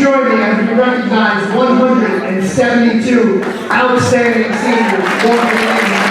join me as we recognize 172 outstanding seniors walking in the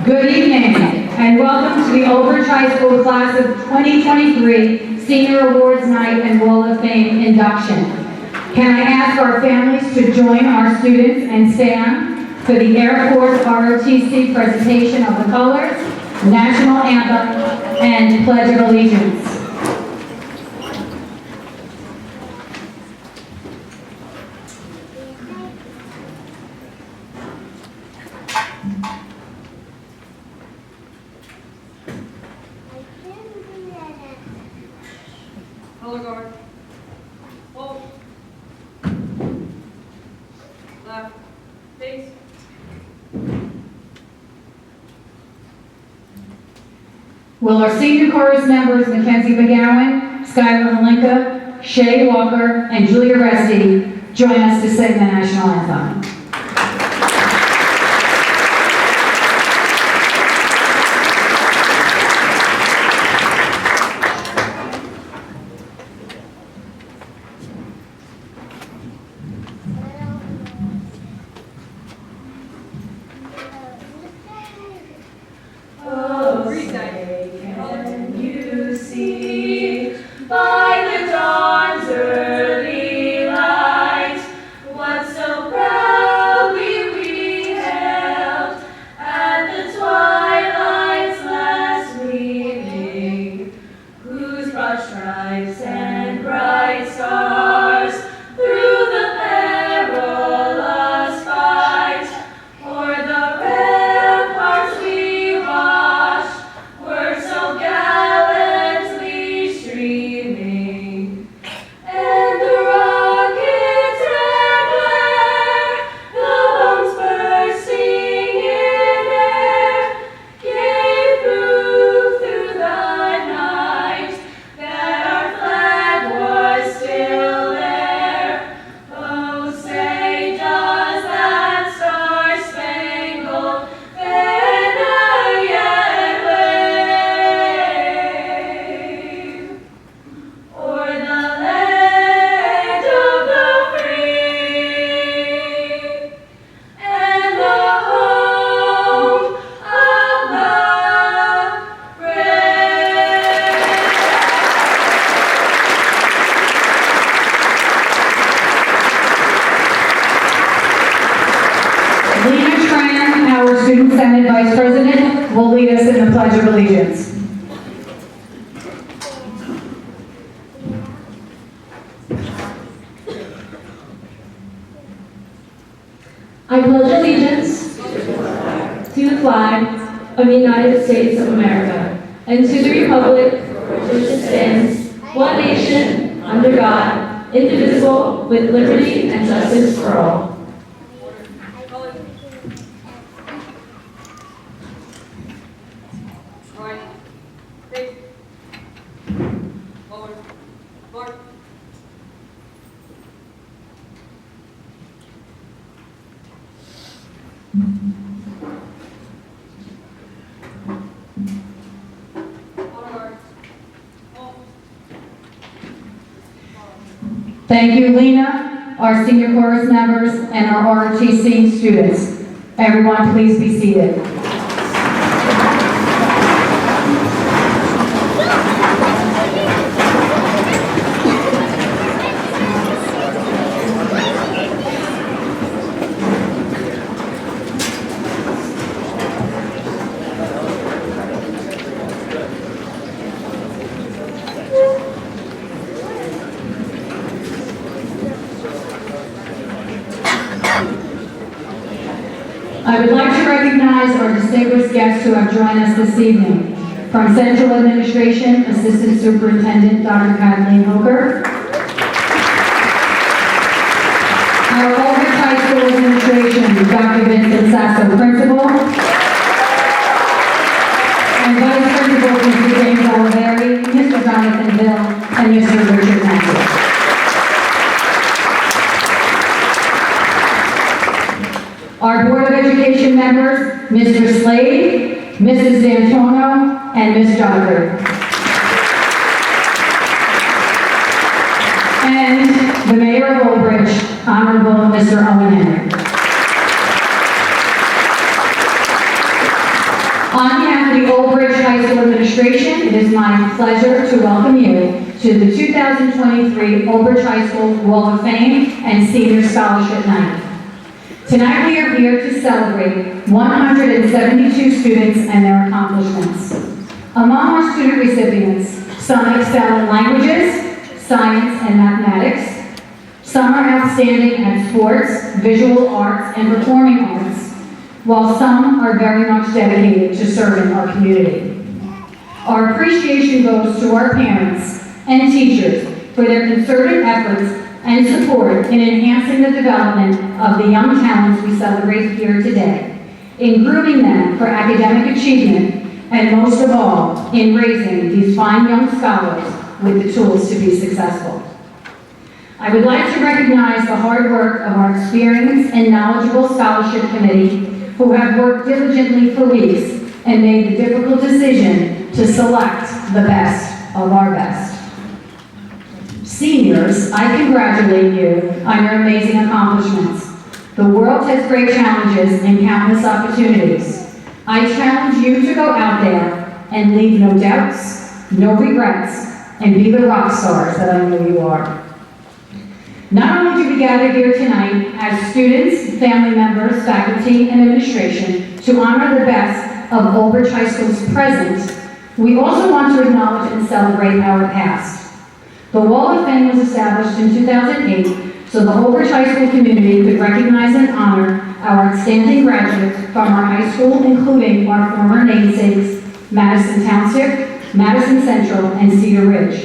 Good evening, and welcome to the Old Bridge High School class of 2023 Senior Awards Night and Wall of Fame induction. Can I ask our families to join our students and stand for the Air Force ROTC presentation of the colors, national anthem, and Pledge of Allegiance. Color guard. Hold. Left. Face. Will our senior chorus members Mackenzie McGowan, Skylar Malinka, Shay Walker, and Julia Resti join us to sing the national anthem? Can you see by the dawn's early light what so proud Senate Vice President will lead us in the Pledge of Allegiance. I pledge allegiance to the flag of the United States of America and to the republic for which it stands, one nation, under God, indivisible, with liberty and justice for all. Thank you, Lena, our senior chorus members, and our ROTC students. Everyone, please be seated. I would like to recognize our distinguished guests who have joined us this evening. From Central Administration, Assistant Superintendent Dr. Kathleen Hooker. Our Aldrich High School Administration, Dr. Vincent Sasso, Principal. And Vice Principal, Mr. James Oliveri, Mr. Jonathan Bill, and Mr. Richard Matthews. Our Board of Education members, Mr. Slade, Mrs. D'Antono, and Ms. Jogger. And the Mayor of Old Bridge, Honorable Mr. Owen Henry. On behalf of the Old Bridge High School Administration, it is my pleasure to welcome you to the 2023 Old Bridge High School Wall of Fame and Senior Scholarship Night. Tonight we are here to celebrate 172 students and their accomplishments. Among our student recipients, some excel in languages, science, and mathematics. Some are outstanding at sports, visual arts, and performing arts, while some are very much dedicated to serving our community. Our appreciation goes to our parents and teachers for their concerted efforts and support in enhancing the development of the young talents we celebrate here today, in grooming them for academic achievement, and most of all, in raising these fine young scholars with the tools to be successful. I would like to recognize the hard work of our experienced and knowledgeable scholarship committee who have worked diligently for weeks and made the difficult decision to select the best of our best. Seniors, I congratulate you on your amazing accomplishments. The world has great challenges and countless opportunities. I challenge you to go out there and leave no doubts, no regrets, and be the rock stars that I know you are. Not only do we gather here tonight as students, family members, faculty, and administration to honor the best of Old Bridge High School's present, we also want to acknowledge and celebrate our past. The Wall of Fame was established in 2008 so the Old Bridge High School community could recognize and honor our outstanding graduates from our high school, including our former namesakes, Madison Township, Madison Central, and Cedar Ridge.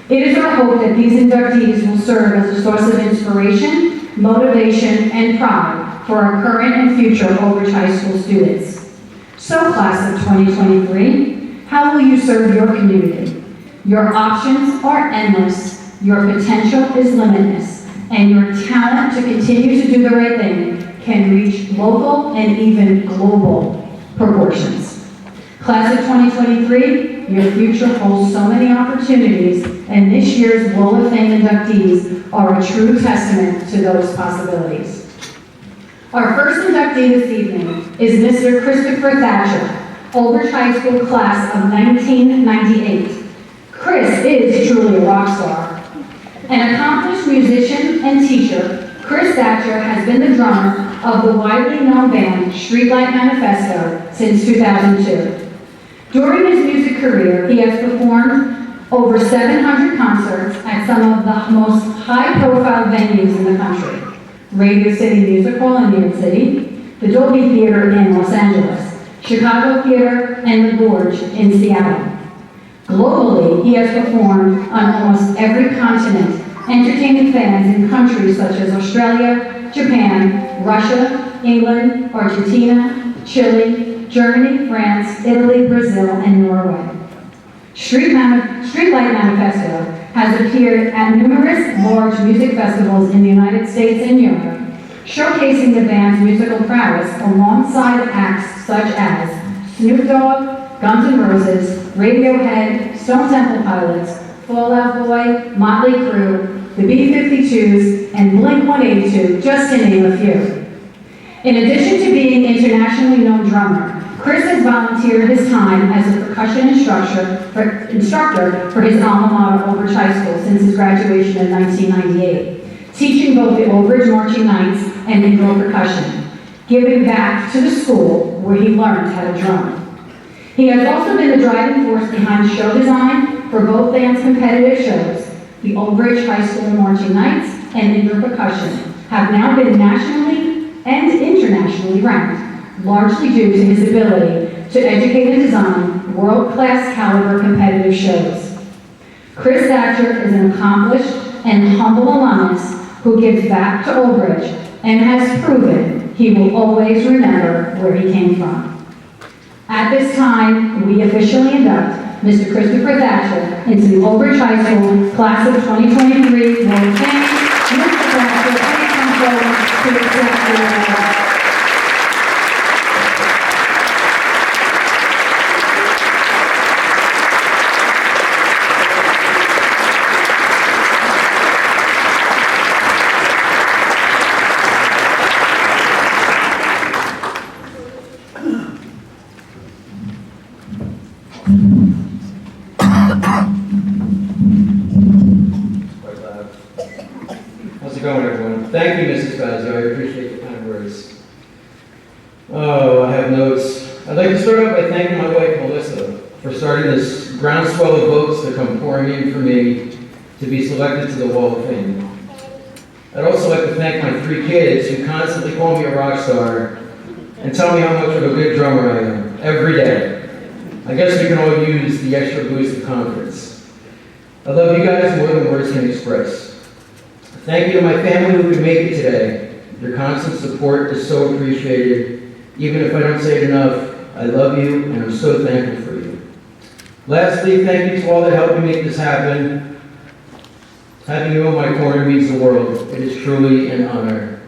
It is our hope that these inductees will serve as a source of inspiration, motivation, and pride for our current and future Old Bridge High School students. So, class of 2023, how will you serve your community? Your options are endless, your potential is limitless, and your talent to continue to do the right thing can reach local and even global proportions. Class of 2023, your future holds so many opportunities, and this year's Wall of Fame inductees are a true testament to those possibilities. Our first inductee this evening is Mr. Christopher Thatcher, Old Bridge High School class of 1998. Chris is truly a rock star. An accomplished musician and teacher, Chris Thatcher has been the drummer of the widely known band Streetlight Manifesto since 2002. During his music career, he has performed over 700 concerts at some of the most high-profile venues in the country. Radio City Music Hall in New York City, the Dolby Theater in Los Angeles, Chicago Theater, and the Gorge in Seattle. Globally, he has performed on almost every continent, entertaining fans in countries such as Australia, Japan, Russia, England, Argentina, Chile, Germany, France, Italy, Brazil, and Norway. Streetlight Manifesto has appeared at numerous large music festivals in the United States and Europe, showcasing the band's musical prowess alongside acts such as Snoop Dogg, Guns N' Roses, Radiohead, Stone Temple Pilots, Fall Out Boy, Motley Crue, the B-52s, and Blink-182, just to name a few. In addition to being an internationally known drummer, Chris has volunteered his time as a percussion instructor for his alma mater, Old Bridge High School, since his graduation in 1998, teaching both the Old Bridge Marching Knights and indoor percussion, giving back to the school where he learned how to drum. He has also been the driving force behind show design for both bands' competitive shows. The Old Bridge High School Marching Knights and indoor percussion have now been nationally and internationally ranked, largely due to his ability to educate and design world-class caliber competitive shows. Chris Thatcher is an accomplished and humble alumnus who gives back to Old Bridge and has proven he will always remember where he came from. At this time, we officially induct Mr. Christopher Thatcher into the Old Bridge High School Class of 2023 Hall of Fame. Mr. Thatcher, please come forward to accept your award. How's it going, everyone? Thank you, Mrs. Fazio. I appreciate the kind words. Oh, I have notes. I'd like to start out by thanking my wife, Melissa, for starting this groundswell of votes that come pouring in for me to be selected to the Wall of Fame. I'd also like to thank my 3 kids who constantly call me a rock star and tell me how much of a good drummer I am every day. I guess we can all use the extra boost of confidence. I love you guys more than words can express. Thank you to my family who could make it today. Your constant support is so appreciated. Even if I don't say it enough, I love you and I'm so thankful for you. Lastly, thank you to all that helped me make this happen. Having you in my corner means the world. It is truly an honor.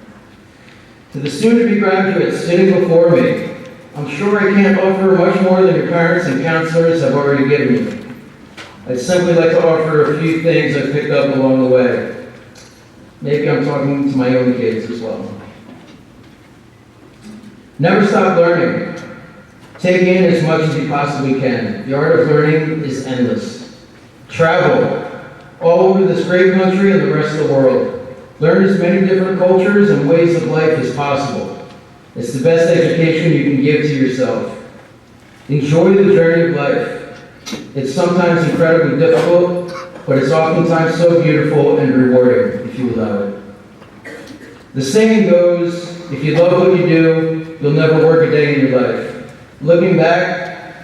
To the soon-to-be graduates sitting before me, I'm sure I can't offer much more than your parents and counselors have already given you. I'd simply like to offer a few things I've picked up along the way. Maybe I'm talking to my own kids as well. Never stop learning. Take in as much as you possibly can. The art of learning is endless. Travel all over this great country and the rest of the world. Learn as many different cultures and ways of life as possible. It's the best education you can give to yourself. Enjoy the journey of life. It's sometimes incredibly difficult, but it's oftentimes so beautiful and rewarding if you allow it. The saying goes, if you love what you do, you'll never work a day in your life. Looking back,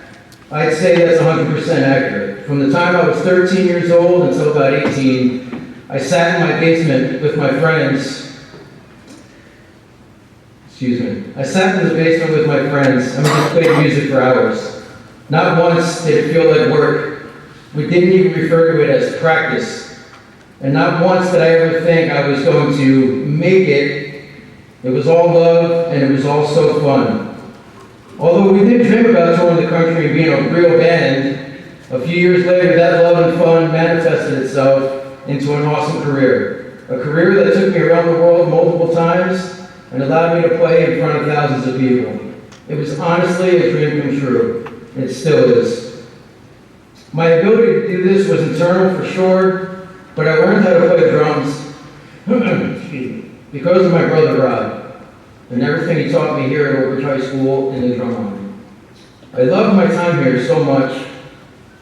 I'd say that's 100% accurate. From the time I was 13 years old until about 18, I sat in my basement with my friends. I sat in the basement with my friends and we just played music for hours. Not once did it feel like work. We didn't even refer to it as practice. And not once did I ever think I was going to make it. It was all love and it was all so fun. Although we did dream about touring the country and being a real band, a few years later that love and fun manifested itself into an awesome career. A career that took me around the world multiple times and allowed me to play in front of thousands of people. It was honestly a dream come true. It still is. My ability to do this was internal for sure, but I learned how to play drums. Excuse me. because of my brother Rob and everything he taught me here at Oak Ridge High School in the drum army. I loved my time here so much.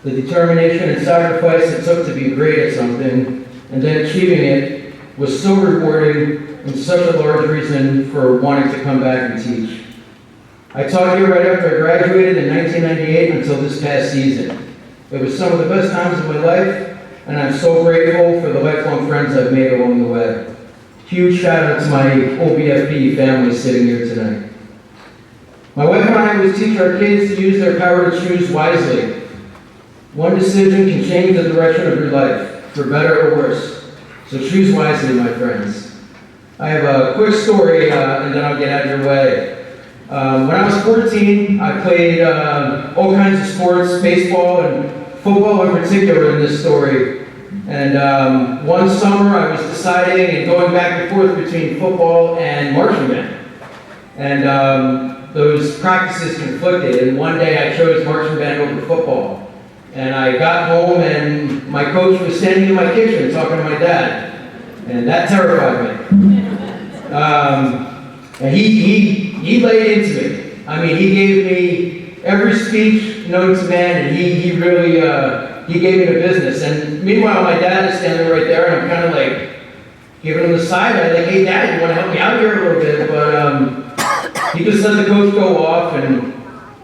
The determination and sacrifice it took to be great at something and then achieving it was so rewarding and such a large reason for wanting to come back and teach. I taught here right after I graduated in 1998 until this past season. It was some of the best times of my life, and I'm so grateful for the lifelong friends I've made along the way. Huge shout out to my OBFP family sitting here tonight. My wife and I always teach our kids to use their power to choose wisely. One decision can change the direction of your life, for better or worse. So choose wisely, my friends. I have a quick story, and then I'll get out of your way. When I was 14, I played all kinds of sports, baseball and football in particular in this story. And one summer I was deciding and going back and forth between football and marching band. And those practices conflicted, and one day I chose marching band over football. And I got home and my coach was standing in my kitchen talking to my dad. And that terrified me. And he laid into me. I mean, he gave me every speech known to man, and he really, he gave me the business. And meanwhile, my dad is standing right there, and I'm kind of like giving him the side eye, like, hey dad, you want to help me out here a little bit? But he just let the coach go off, and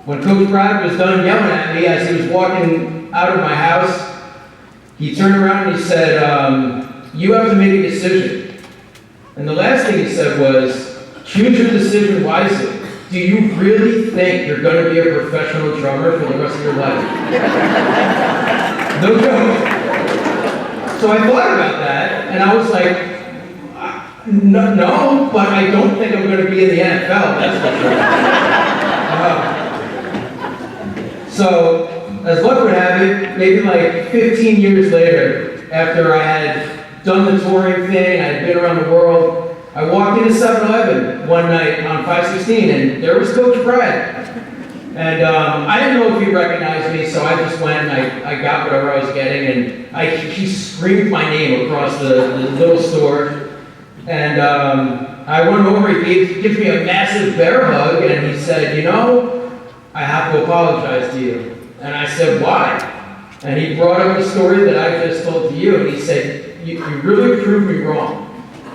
when Coach Brad was done yelling at me as he was walking out of my house, he turned around and he said, you have to make a decision. And the last thing he said was, choose your decision wisely. Do you really think you're going to be a professional drummer for the rest of your life? No joke. So I thought about that, and I was like, no, but I don't think I'm going to be in the NFL, that's for sure. So, as luck would have it, maybe like 15 years later, after I had done the touring thing, I had been around the world, I walked into 7-Eleven one night on 516, and there was Coach Brad. And I didn't know if he recognized me, so I just went and I got whatever I was getting, and he screamed my name across the little store. And I went over, he gives me a massive bear hug, and he said, you know, I have to apologize to you. And I said, why? And he brought up the story that I just told to you, and he said, you really proved me wrong.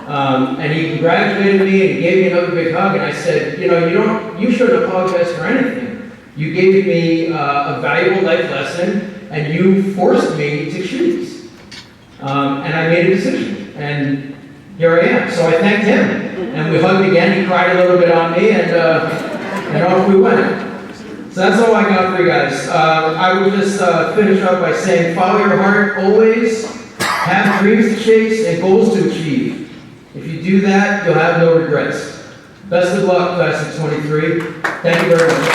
And he congratulated me and gave me another big hug, and I said, you know, you shouldn't apologize for anything. You gave me a valuable life lesson, and you forced me to choose. And I made a decision, and here I am. So I thanked him, and we hugged again. He cried a little bit on me, and off we went. So that's all I got for you guys. I would just finish up by saying, follow your heart always, have dreams to chase and goals to achieve. If you do that, you'll have no regrets. Best of luck, class of 23. Thank you very much.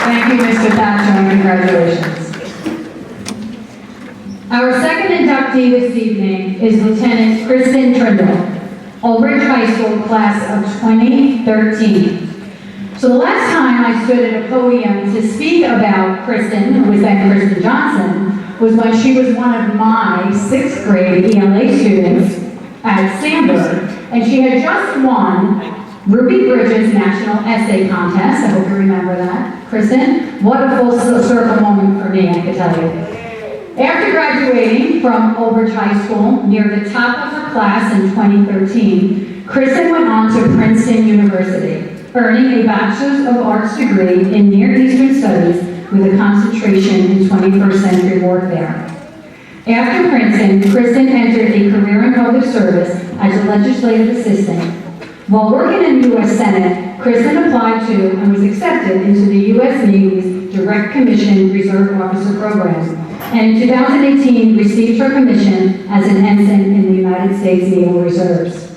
Thank you, Mr. Thatcher, and congratulations. Our second inductee this evening is Lieutenant Kristen Trindle, Oak Ridge High School class of 2013. So the last time I stood at a podium to speak about Kristen, who was then Kristen Johnson, was when she was one of my 6th grade ELA students at Sandburg, and she had just won Ruby Bridges National Essay Contest. I hope you remember that. Kristen, what a full circle moment for me, I can tell you. After graduating from Oak Ridge High School, near the top of her class in 2013, Kristen went on to Princeton University, earning a Bachelor's of Arts degree in Near Eastern Studies with a concentration in 21st century warfare. After Princeton, Kristen entered a career in public service as a legislative assistant. While working in the U.S. Senate, Kristen applied to and was accepted into the U.S. Navy's Direct Commission Reserve Officer Program, and in 2018 received her commission as an ensign in the United States Naval Reserves.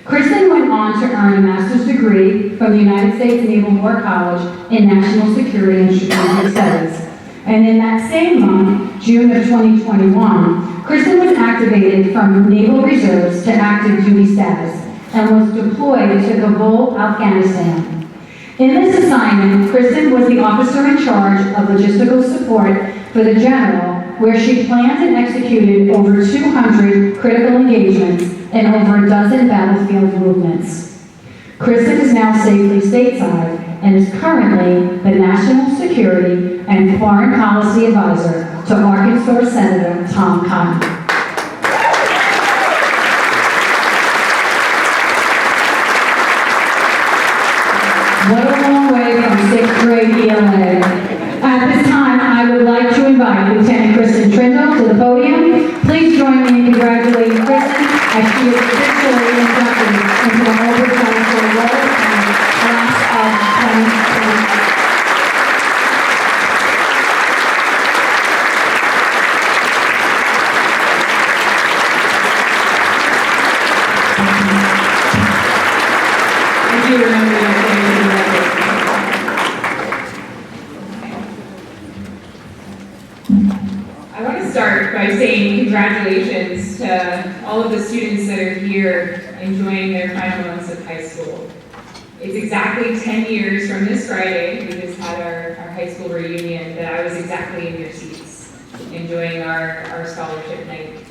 Kristen went on to earn a master's degree from the United States Naval War College in National Security and Strategic Studies. And in that same month, June of 2021, Kristen was activated from Naval Reserves to active duty status and was deployed to Kabul, Afghanistan. In this assignment, Kristen was the officer in charge of logistical support for the General, where she planned and executed over 200 critical engagements and over a dozen battlefield movements. Kristen is now safely stateside and is currently the National Security and Foreign Policy Advisor to Arkansas Senator Tom Cotton. What a long way from 6th grade ELA. At this time, I would like to invite Lieutenant Kristen Trindle to the podium. Please join me in congratulating Kristen as she is officially inducted into the Oversight for Water class of 2020. I do remember that day. I want to start by saying congratulations to all of the students that are here enjoying their final months of high school. It's exactly 10 years from this Friday, we just had our high school reunion, that I was exactly in your seats, enjoying our scholarship night.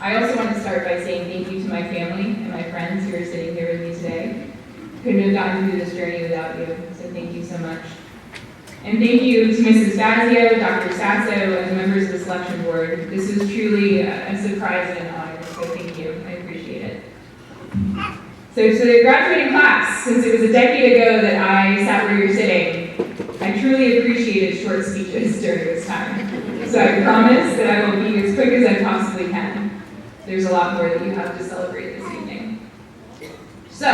I also want to start by saying thank you to my family and my friends who are sitting here with me today. Couldn't have gotten through this journey without you, so thank you so much. And thank you to Mrs. Fazio, Dr. Sasso, and the members of the selection board. This was truly a surprise and an honor, so thank you. I appreciate it. So to the graduating class, since it was a decade ago that I sat where you're sitting, I truly appreciated short speeches during this time. So I promise that I will be as quick as I possibly can. There's a lot more that you have to celebrate this evening. So,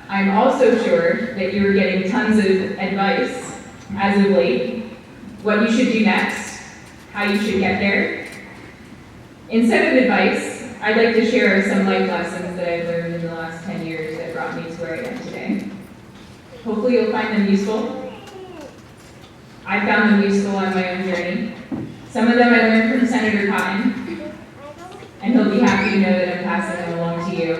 I'm also sure that you are getting tons of advice as of late, what you should do next, how you should get there. Instead of advice, I'd like to share some life lessons that I've learned in the last 10 years that brought me to where I am today. Hopefully you'll find them useful. I found them useful on my own journey. Some of them I learned from Senator Cotton, and he'll be happy to know that I'm passing them along to you.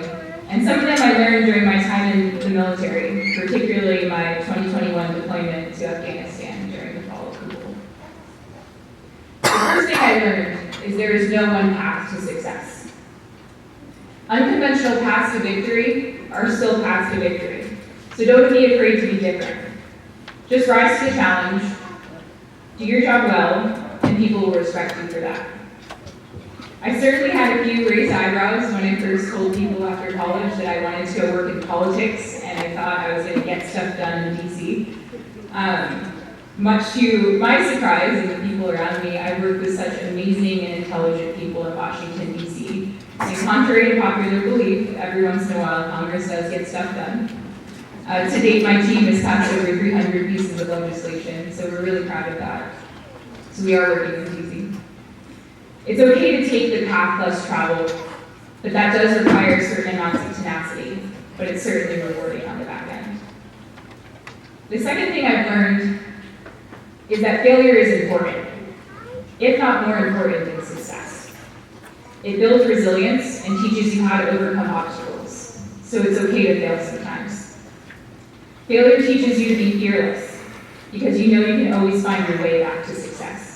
And some of them I learned during my time in the military, particularly my 2021 deployment to Afghanistan during the fall of Kabul. The first thing I learned is there is no one path to success. Unconventional paths to victory are still paths to victory, so don't be afraid to be different. Just rise to the challenge, do your job well, and people will respect you for that. I certainly had a few raised eyebrows when I first told people after college that I wanted to go work in politics, and I thought I was going to get stuff done in DC. Much to my surprise and the people around me, I worked with such amazing and intelligent people in Washington, DC. And contrary to popular belief, every once in a while Congress does get stuff done. To date, my team has passed over 300 pieces of legislation, so we're really proud of that. So we are working with DC. It's okay to take the path less traveled, but that does require certain amounts of tenacity, but it's certainly rewarding on the back end. The second thing I've learned is that failure is important, if not more important than success. It builds resilience and teaches you how to overcome obstacles, so it's okay to fail sometimes. Failure teaches you to be fearless, because you know you can always find your way back to success.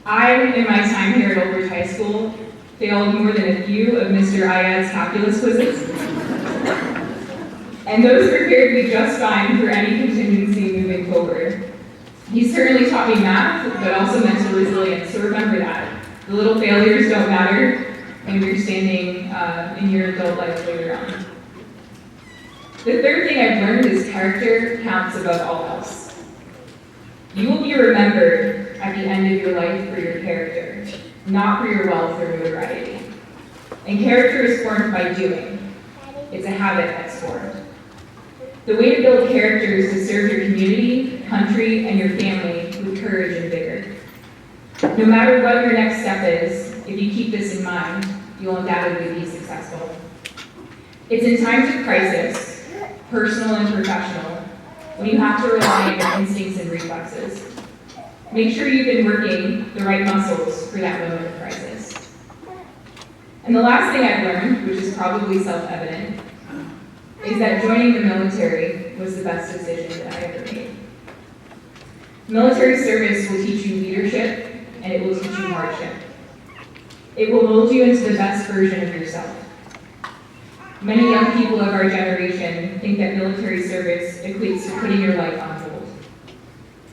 I, in my time here at Old Bridge High School, failed more than a few of Mr. Ayad's calculus quizzes. And those prepared me just fine for any contingency moving forward. He certainly taught me math, but also mental resilience, so remember that. The little failures don't matter when you're standing in your adult life later on. The third thing I've learned is character counts above all else. You will be remembered at the end of your life for your character, not for your wealth or notoriety. And character is formed by doing. It's a habit that's formed. The way to build character is to serve your community, country, and your family with courage and vigor. No matter what your next step is, if you keep this in mind, you'll undoubtedly be successful. It's in times of crisis, personal and professional, when you have to rely on your instincts and reflexes. Make sure you've been working the right muscles for that moment of crisis. And the last thing I've learned, which is probably self-evident, is that joining the military was the best decision that I ever made. Military service will teach you leadership, and it will teach you hardship. It will mold you into the best version of yourself. Many young people of our generation think that military service equates to putting your life on hold.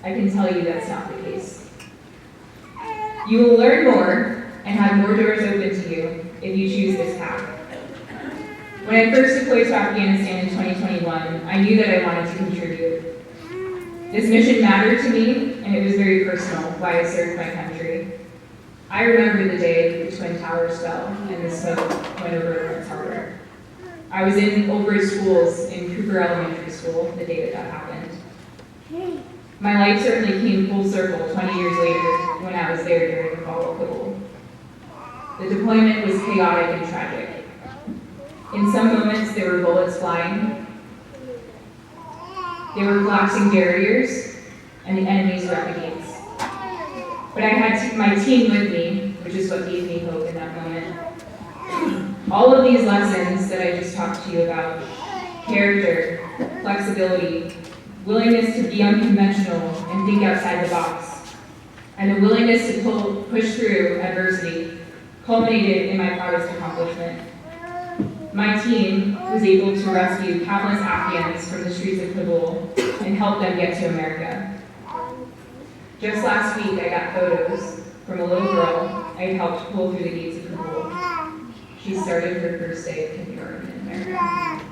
I can tell you that's not the case. You will learn more and have more doors open to you if you choose this path. When I first deployed to Afghanistan in 2021, I knew that I wanted to contribute. This mission mattered to me, and it was very personal why I served my country. I remember the day the Twin Towers fell and the smoke went over Lawrence Harbor. I was in Old Bridge Schools in Cooper Elementary School the day that happened. My life certainly came full circle 20 years later when I was there during the fall of Kabul. The deployment was chaotic and tragic. In some moments, there were bullets flying. They were collapsing barriers, and the enemy's were up against. But I had my team with me, which is what gave me hope in that moment. All of these lessons that I just talked to you about, character, flexibility, willingness to be unconventional and think outside the box, and the willingness to push through adversity, culminated in my proudest accomplishment. My team was able to rescue countless Afghans from the streets of Kabul and help them get to America. Just last week, I got photos from a little girl I had helped pull through the gates of Kabul. She started her first day of kindergarten in America.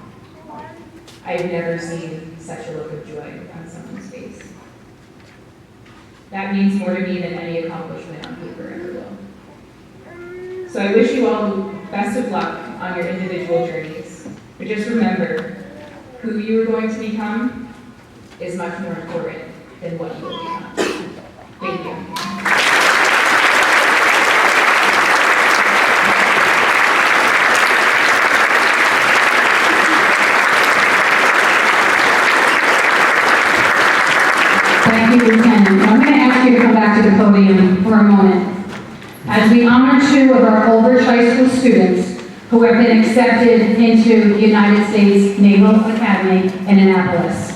I've never seen such a look of joy on someone's face. That means more to me than any accomplishment on paper ever will. So I wish you all the best of luck on your individual journeys. But just remember, who you are going to become is much more important than what you will become. Thank you. Thank you, Lieutenant. I'm going to ask you to come back to the podium for a moment as we honor two of our Old Bridge High School students who have been accepted into the United States Naval Academy in Annapolis.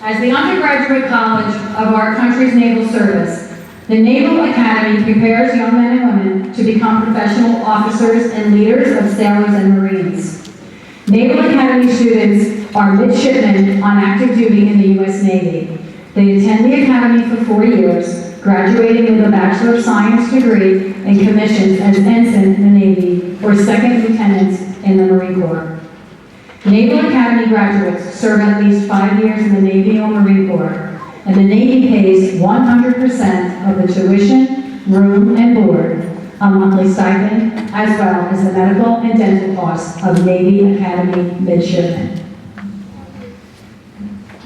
As the undergraduate college of our country's naval service, the Naval Academy prepares young men and women to become professional officers and leaders of sailors and Marines. Naval Academy students are midshipmen on active duty in the U.S. Navy. They attend the Academy for 4 years, graduating with a Bachelor of Science degree and commissions as ensign in the Navy or second lieutenants in the Marine Corps. Naval Academy graduates serve at least 5 years in the Navy or Marine Corps, and the Navy pays 100% of the tuition, room, and board, a monthly stipend, as well as the medical and dental costs of Navy Academy midshipmen.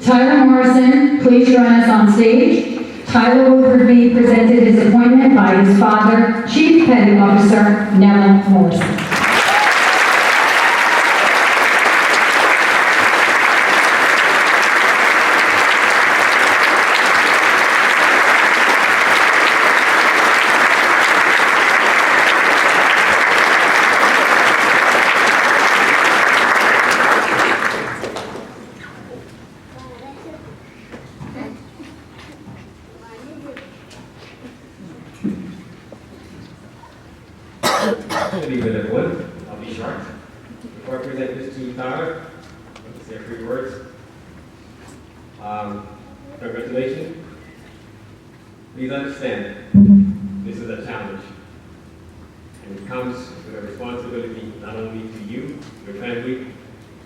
Tyler Morrison, please join us on stage. Tyler will be presented his appointment by his father, Chief Petty Officer Neville Morrison. Good evening, everyone. I'll be short. Before I present this to Tyler, let me say a few words. Congratulations. Please understand, this is a challenge. And it comes with a responsibility not only to you, your family,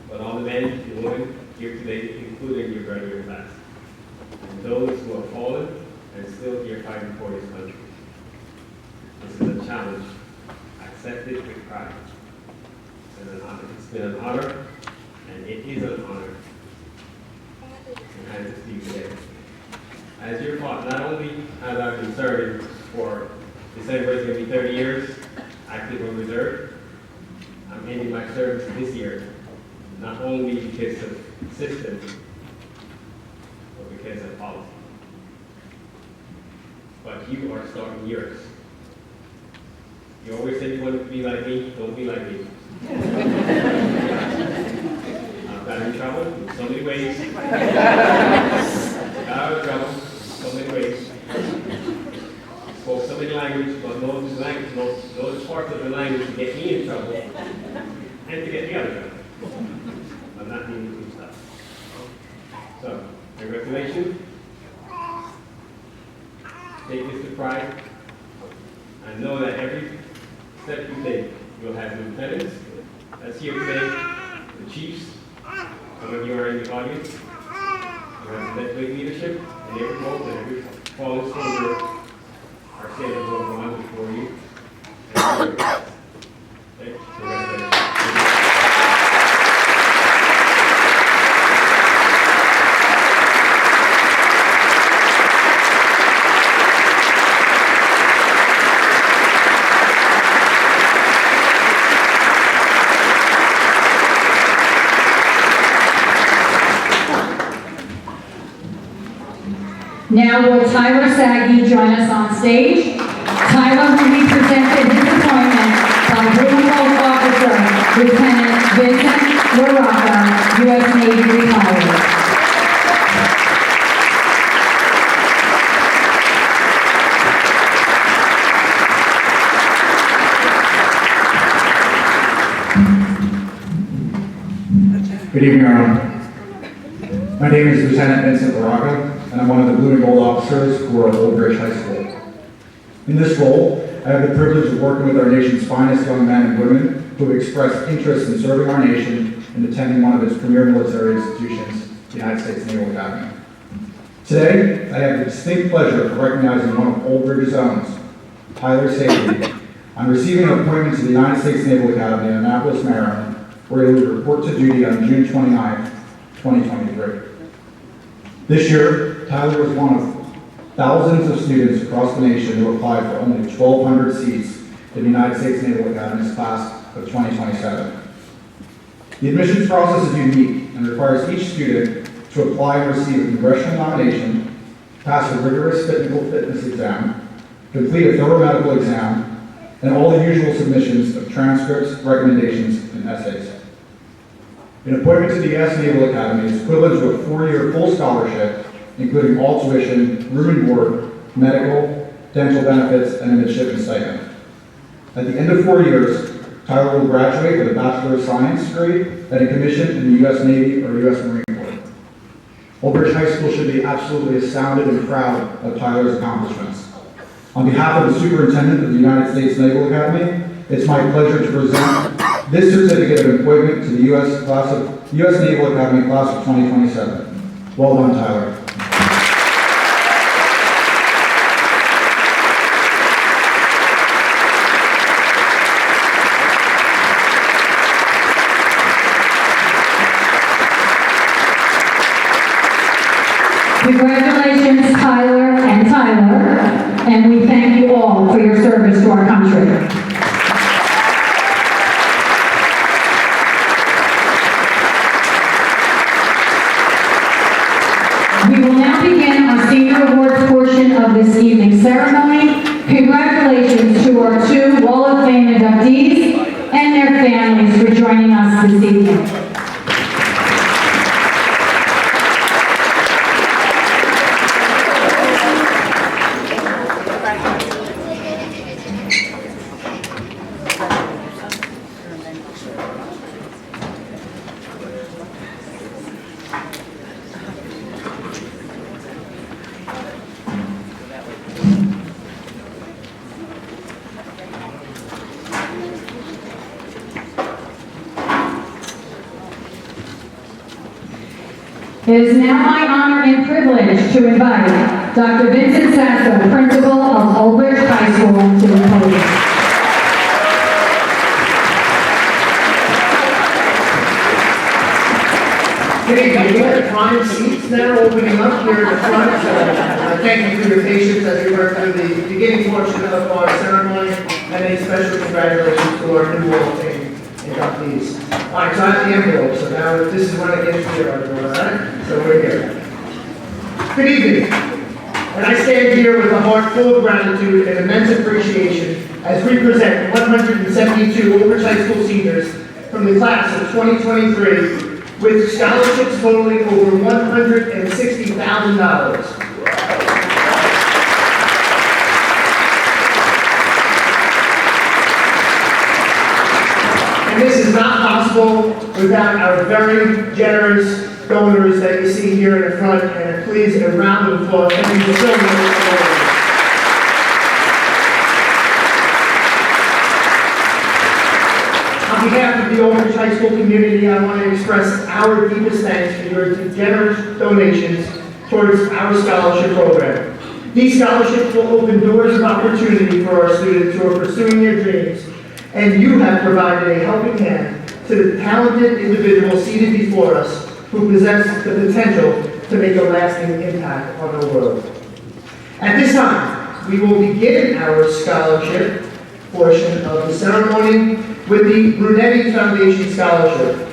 but all the men and women here today, including your graduate class, and those who have fallen and still here fighting for this country. This is a challenge. Accept it with pride. It's an honor. It's been an honor, and it is an honor to hand this to you today. As your father, not only have I been serving for December is going to be 30 years, active and reserve, I'm ending my service this year, not only because of system, but because of policy. But you are starting yours. You always say you want to be like me, don't be like me. so many ways. Got out of trouble so many ways. Spoke so many languages, but those parts of the language to get me in trouble and to get me out of trouble. I'm not needing to do stuff. So, congratulations. Take this to pride. I know that every step you take, you'll have lieutenants that's here today, the chiefs, some of you are in the audience. You have great leadership, and every role and every fallen soldier are standing over one before you. Okay, congratulations. Now will Tyler Saggy join us on stage? Tyler will be presented his appointment by Blumenthal Officer Lieutenant Vincent LaRocca, U.S. Navy retired. Good evening, Your Honor. My name is Lieutenant Vincent LaRocca, and I'm one of the Blue and Gold officers for Old Bridge High School. In this role, I have the privilege of working with our nation's finest young men and women who have expressed interest in serving our nation and attending one of its premier military institutions, the United States Naval Academy. Today, I have the distinct pleasure of recognizing one of Old Bridge's own, Tyler Saggy, on receiving an appointment to the United States Naval Academy in Annapolis, Maryland, where he will report to duty on June 29, 2023. This year, Tyler was one of thousands of students across the nation who applied for only 1,200 seats in the United States Naval Academy's class of 2027. The admissions process is unique and requires each student to apply and receive a congressional nomination, pass a rigorous physical fitness exam, complete a thorough medical exam, and all the usual submissions of transcripts, recommendations, and essays. An appointment to the U.S. Naval Academy is equivalent to a 4-year full scholarship, including all tuition, room and board, medical, dental benefits, and a midshipman stipend. At the end of 4 years, Tyler will graduate with a Bachelor of Science degree and a commission in the U.S. Navy or U.S. Marine Corps. Old Bridge High School should be absolutely astounded and proud of Tyler's accomplishments. On behalf of the Superintendent of the United States Naval Academy, it's my pleasure to present this certificate of appointment to the U.S. Naval Academy class of 2027. Well done, Tyler. Congratulations, Tyler and Tyler, and we thank you all for your service to our country. We will now begin our senior awards portion of this evening's ceremony. Congratulations to our 2 Wall of Fame inductees and their families for joining us this evening. It is now my honor and privilege to invite Dr. Vincent Sasso, Principal of Old Bridge High School, to the podium. Okay, we have prime seats now opening up here in the front. Thank you for your patience as we work through the beginning portion of our ceremony, and a special congratulations to our new Wall of Fame inductees. All right, so I have the envelope, so now this is when it gets here, everyone, all right? So we're here. Good evening. And I stand here with a heart full of gratitude and immense appreciation as we present 172 Old Bridge High School seniors from the class of 2023 with scholarships totaling over $160,000. And this is not possible without our very generous donors that you see here in the front, and please, a round of applause. Thank you so much. On behalf of the Old Bridge High School community, I want to express our deepest thanks for your generous donations towards our scholarship program. These scholarships will open doors of opportunity for our students who are pursuing their dreams, and you have provided a helping hand to the talented individuals seated before us who possess the potential to make a lasting impact on the world. At this time, we will begin our scholarship portion of the ceremony with the Brunetti Foundation Scholarship.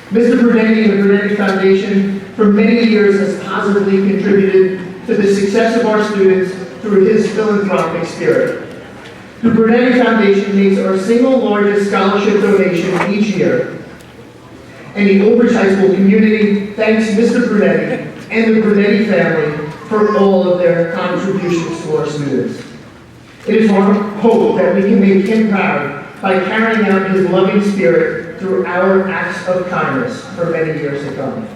Mr. Brunetti and the Brunetti Foundation for many years has positively contributed to the success of our students through his philanthropic spirit. The Brunetti Foundation makes our single largest scholarship donation each year. And the Old Bridge High School community thanks Mr. Brunetti and the Brunetti family for all of their contributions to our students. It is our hope that we can make him proud by carrying out his loving spirit through our acts of kindness for many years to come.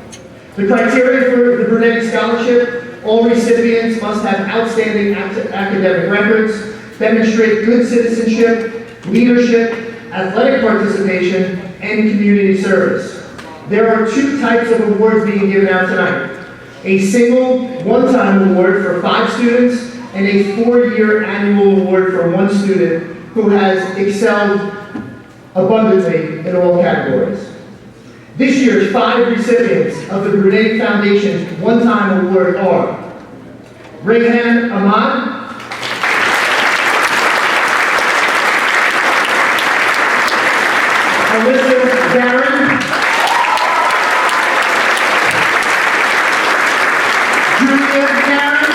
The criteria for the Brunetti Scholarship: all recipients must have outstanding academic records, demonstrate good citizenship, leadership, athletic participation, and community service. There are two types of awards being given out tonight: a single one-time award for 5 students and a 4-year annual award for 1 student who has excelled abundantly in all categories. This year's 5 recipients of the Brunetti Foundation's one-time award are Rayhan Ahmad, Alyssa Barron, Julia Barron,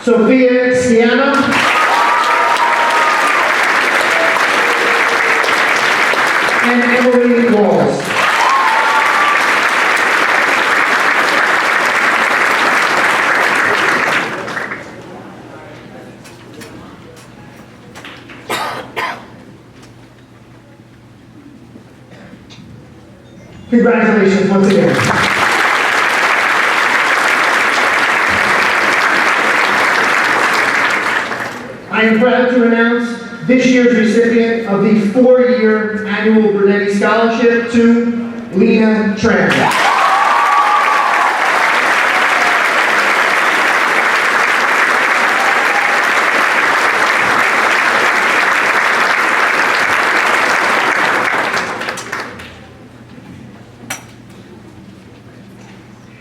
Sophia Sciano, and Emily Walls. Congratulations once again. I am proud to announce this year's recipient of the 4-year annual Brunetti Scholarship to Lena Tran.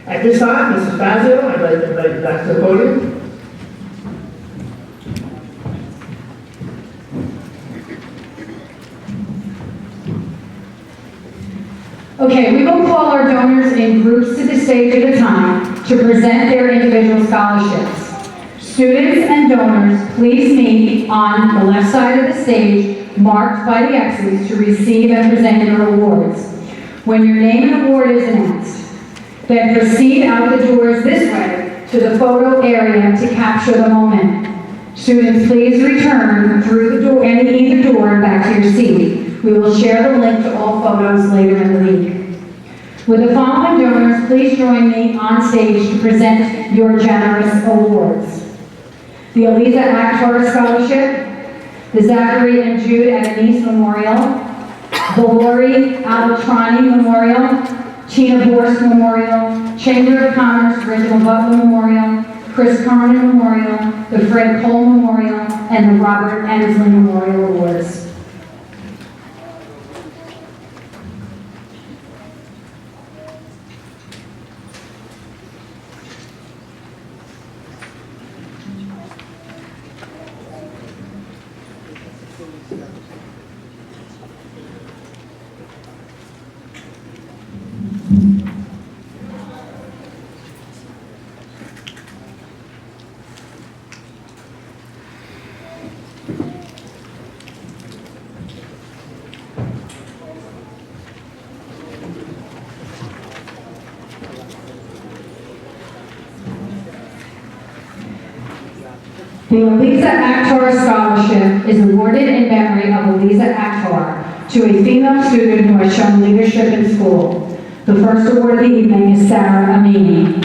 At this time, Mrs. Fazio, I'd like to invite you back to the podium. Okay, we will call our donors in groups to the stage at a time to present their individual scholarships. Students and donors, please meet on the left side of the stage, marked by the X's, to receive and present your awards. When your name and award is announced, then proceed out the doors this way to the photo area to capture the moment. Students, please return through the door, either door, and back to your seat. We will share the link to all photos later in the week. With the following donors, please join me on stage to present your generous awards. The Eliza Akhtar Scholarship, the Zachary and Jude Ananice Memorial, the Lori Albatrani Memorial, Tina Borst Memorial, Chamber of Commerce Reginald Butler Memorial, Chris Carmen Memorial, the Fred Cole Memorial, and the Robert Ensley Memorial Awards. The Eliza Actor Scholarship is awarded in memory of Eliza Actor to a female student who has shown leadership in school. The first award of the evening is Sarah Amini.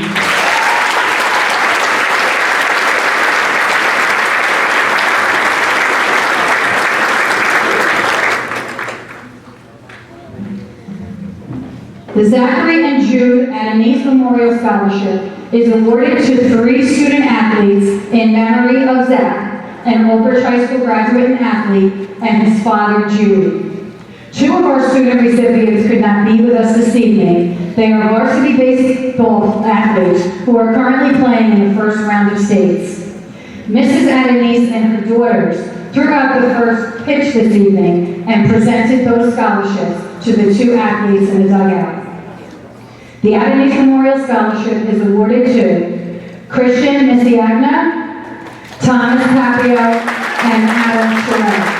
The Zachary and Jude Adamese Memorial Scholarship is awarded to 3 student athletes in memory of Zach, an Old Bridge High School graduate and athlete, and his father, Jude. 2 of our student recipients could not be with us this evening. They are varsity baseball athletes who are currently playing in the first round of states. Mrs. Adamese and her daughters threw out the first pitch this evening and presented those scholarships to the 2 athletes in the dugout. The Adamese Memorial Scholarship is awarded to Christian Misiagna, Thomas Papio, and Adam Sherrill.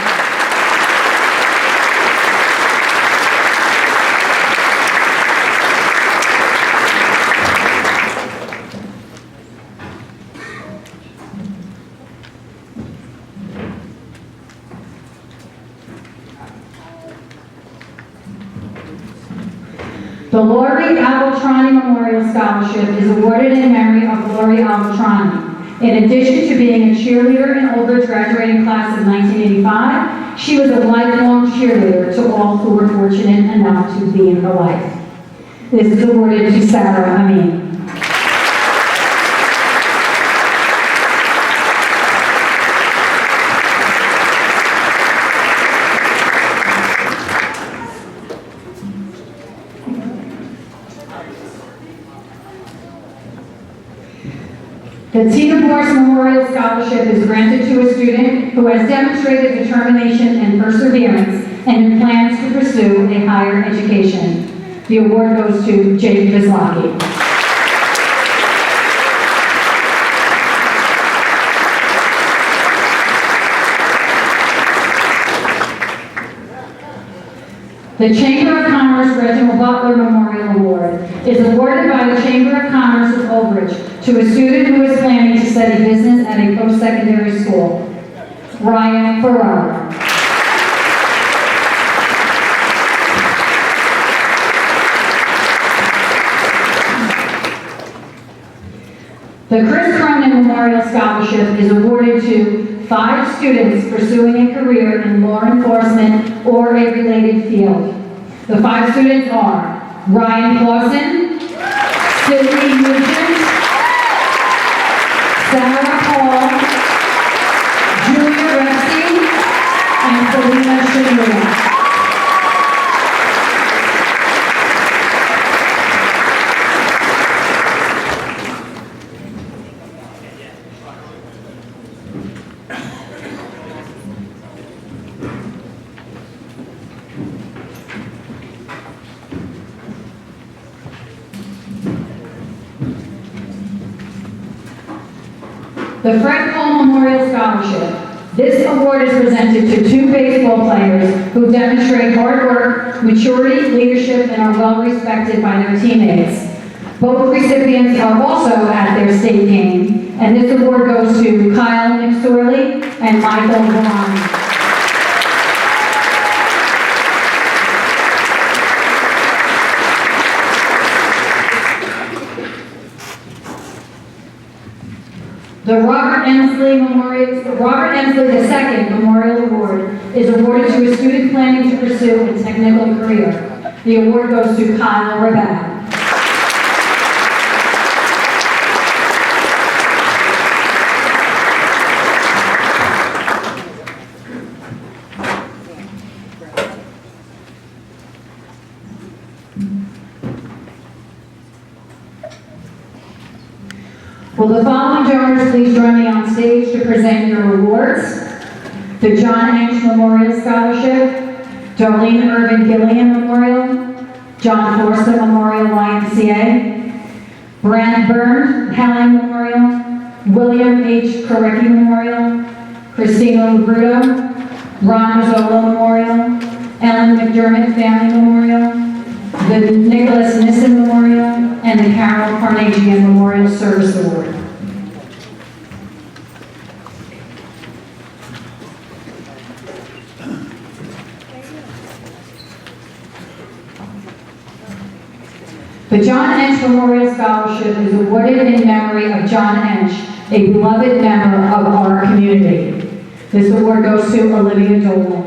The Lori Albertrani Memorial Scholarship is awarded in memory of Lori Albertrani. In addition to being a cheerleader in Old Bridge graduating class of 1985, she was a lifelong cheerleader to all who were fortunate enough to be in her life. This is awarded to Sarah Amin. The Tina Morse Memorial Scholarship is granted to a student who has demonstrated determination and perseverance and who plans to pursue a higher education. The award goes to Jake Vislaki. The Chamber of Commerce Reginald Butler Memorial Award is awarded by the Chamber of Commerce of Old Bridge to a student who is planning to study business at a post-secondary school. Ryan Ferrara. The Chris Cronin Memorial Scholarship is awarded to 5 students pursuing a career in law enforcement or a related field. The 5 students are Ryan Clausen, Sydney Nugent, Sarah Paul, Julia Repsey, and Selena Shimura. The Fred Cole Memorial Scholarship. This award is presented to 2 baseball players who demonstrate hard work, maturity, leadership, and are well respected by their teammates. Both recipients are also at their state game, and this award goes to Kyle McSorley and Michael Vaughn. The Robert Emsley II Memorial Award is awarded to a student planning to pursue a technical career. The award goes to Kyle Rabat. Will the following donors please join me on stage to present your awards? The John Hanks Memorial Scholarship, Darlene Irvin Gillian Memorial, John Forster Memorial YMCA, Brant Byrne Helling Memorial, William H. Korecki Memorial, Christina Lugrudo, Ron Mazzola Memorial, Ellen McDermott Family Memorial, the Nicholas Nissen Memorial, and the Carol Carnegie Memorial Service Award. The John Ench Memorial Scholarship is awarded in memory of John Ench, a beloved member of our community. This award goes to Olivia Dolan.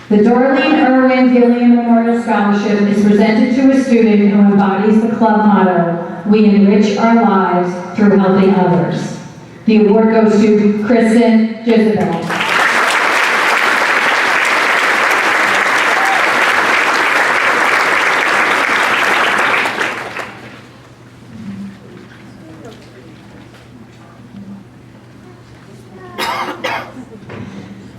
The Darlene Irwin Gilliam Memorial Scholarship is presented to a student who embodies the club motto, "We enrich our lives through helping others." The award goes to Kristen Jezebel.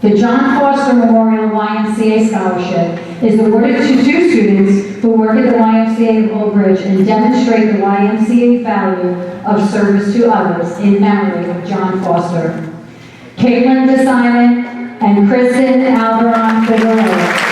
The John Foster Memorial YMCA Scholarship is awarded to 2 students who work at the YMCA of Old Bridge and demonstrate the YMCA value of service to others in memory of John Foster. Caitlin DeSimon and Kristen Alvaron Figueroa.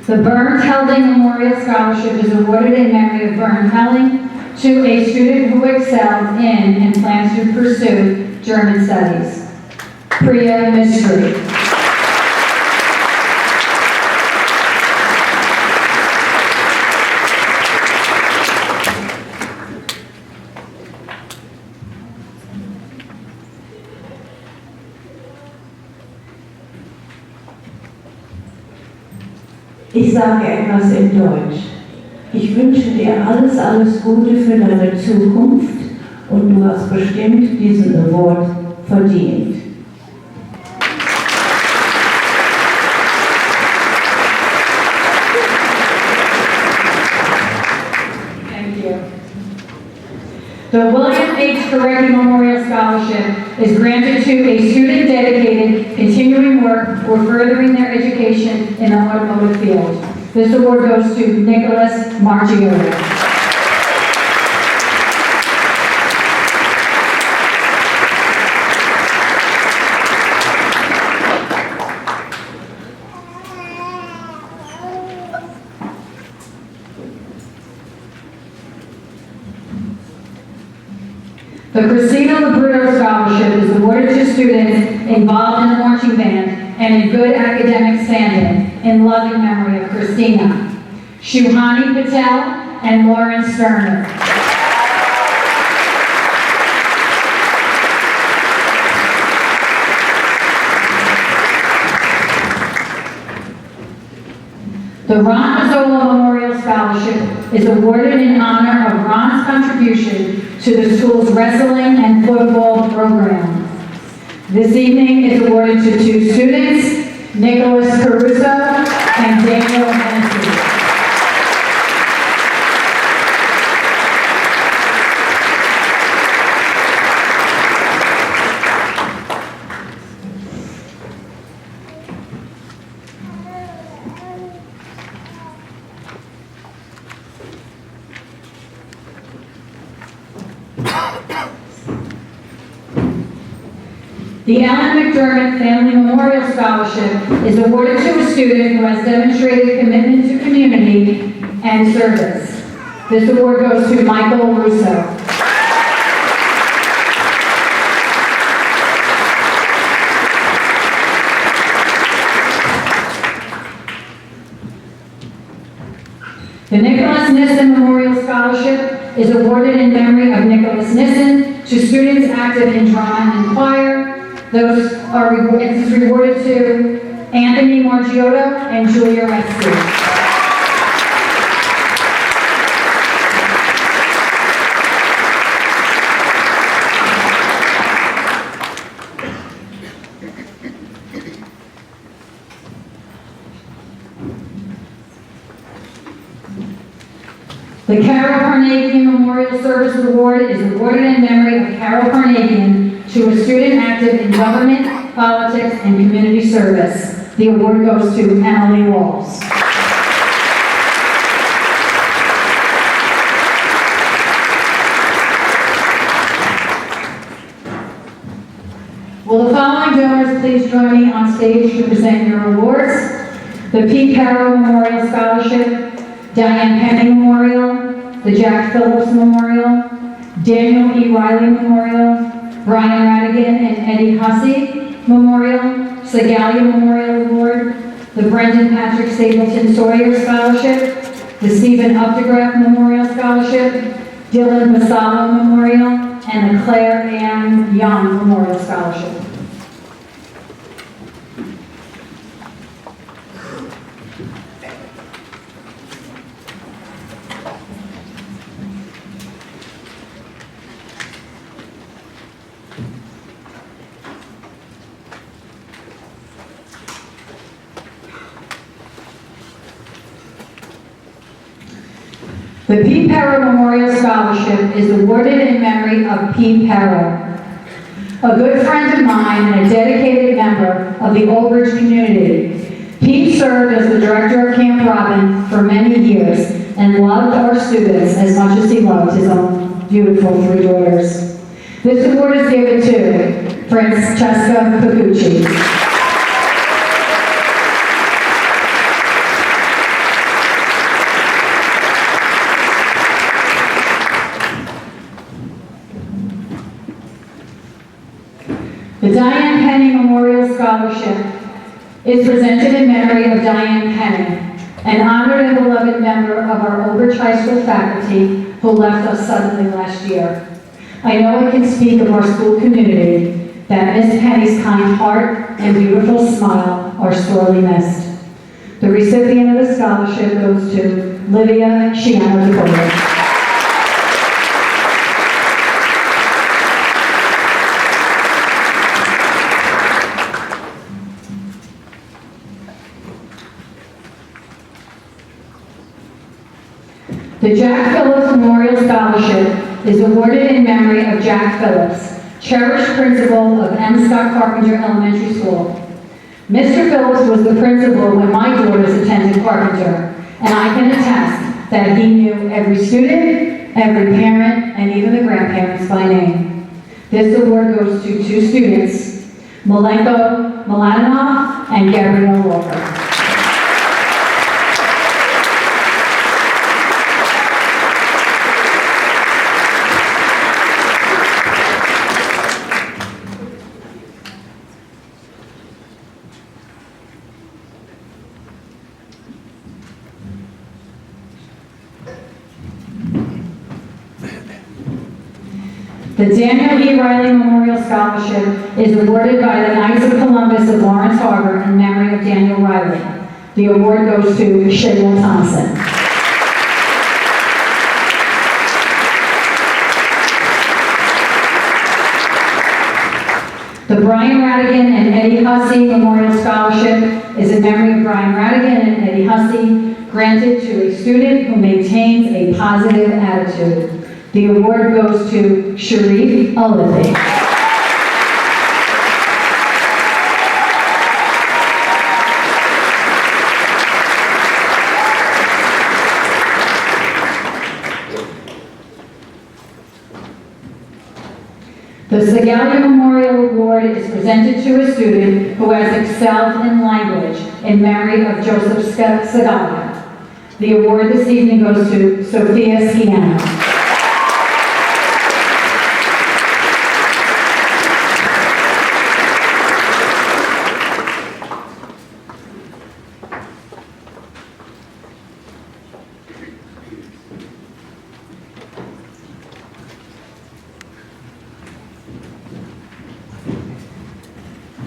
The Bernd Helding Memorial Scholarship is awarded in memory of Bernd Helding to a student who excelled in and plans to pursue German studies. Priya Mistry. Ich sage etwas in Deutsch. Ich wünsche dir alles, alles Gute für deine Zukunft und du hast bestimmt diesen Award verdient. Thank you. The William H. Korecki Memorial Scholarship is granted to a student dedicated continuing work or furthering their education in the automotive field. This award goes to Nicholas Margiota. The Christina Labruto Scholarship is awarded to students involved in the marching band and in good academic standing in loving memory of Christina, Shuhani Patel, and Lauren Sterner. The Ron Mazzola Memorial Scholarship is awarded in honor of Ron's contribution to the school's wrestling and football program. This evening is awarded to 2 students, Nicholas Caruso and Daniel Hennessy. The Ellen McDermott Family Memorial Scholarship is awarded to a student who has demonstrated commitment to community and service. This award goes to Michael Russo. The Nicholas Nissen Memorial Scholarship is awarded in memory of Nicholas Nissen to students active in drama and choir. It is rewarded to Anthony Margiotto and Julia Rescue. The Carol Carnegie Memorial Service Award is awarded in memory of Carol Carnegie to a student active in government, politics, and community service. The award goes to Emily Walls. Will the following donors please join me on stage to present your awards? The P. Carroll Memorial Scholarship, Diane Penning Memorial, the Jack Phillips Memorial, Daniel E. Riley Memorial, Brian Radigan and Eddie Hussey Memorial, Segalia Memorial Award, the Brendan Patrick Stapleton Sawyer Scholarship, the Stephen Updegraff Memorial Scholarship, Dylan Basalo Memorial, and the Claire Ann Young Memorial Scholarship. The P. Perro Memorial Scholarship is awarded in memory of P. Perro, a good friend of mine and a dedicated member of the Old Bridge community. Pete served as the director of Camp Robin for many years and loved our students as much as he loved his own beautiful 3 daughters. This award is given to Francesca Pacucci. The Diane Penning Memorial Scholarship is presented in memory of Diane Penning, an honored and beloved member of our Old Bridge High School faculty who left us suddenly last year. I know I can speak of our school community that Miss Penny's kind heart and beautiful smile are sorely missed. The recipient of the scholarship goes to Livia Shiano DeCola. The Jack Phillips Memorial Scholarship is awarded in memory of Jack Phillips, cherished principal of M. Scott Carpenter Elementary School. Mr. Phillips was the principal when my daughters attended Carpenter, and I can attest that he knew every student, every parent, and even the grandparents by name. This award goes to 2 students, Malenko Miladinov and Gabrielle Walker. The Daniel E. Riley Memorial Scholarship is awarded by the Knights of Columbus of Lawrence Harbor in memory of Daniel Riley. The award goes to Shayla Thompson. The Brian Radigan and Eddie Hussey Memorial Scholarship is in memory of Brian Radigan and Eddie Hussey, granted to a student who maintains a positive attitude. The award goes to Sharif Olive. The Segalia Memorial Award is presented to a student who has excelled in language in memory of Joseph Segalia. The award this evening goes to Sophia Sciano.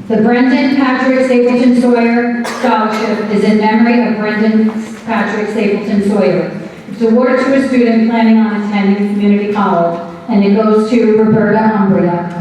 The Brendan Patrick Stapleton Sawyer Scholarship is in memory of Brendan Patrick Stapleton Sawyer. It's awarded to a student planning on attending community college, and it goes to Roberta Umbria.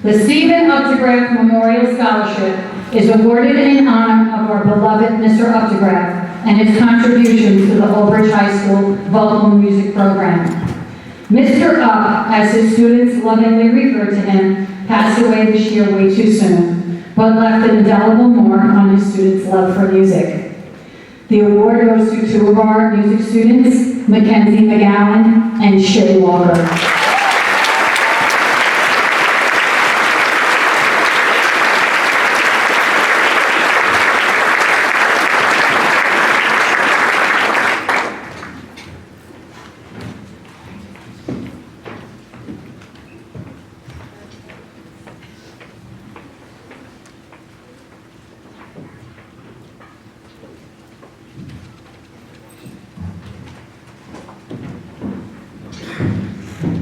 The Stephen Updegraff Memorial Scholarship is awarded in honor of our beloved Mr. Updegraff and his contributions to the Old Bridge High School vocal music program. Mr. Up, as his students lovingly refer to him, passed away this year way too soon, but left an indelible mark on his students' love for music. The award goes to two of our music students, Mackenzie McGowan and Shay Walker.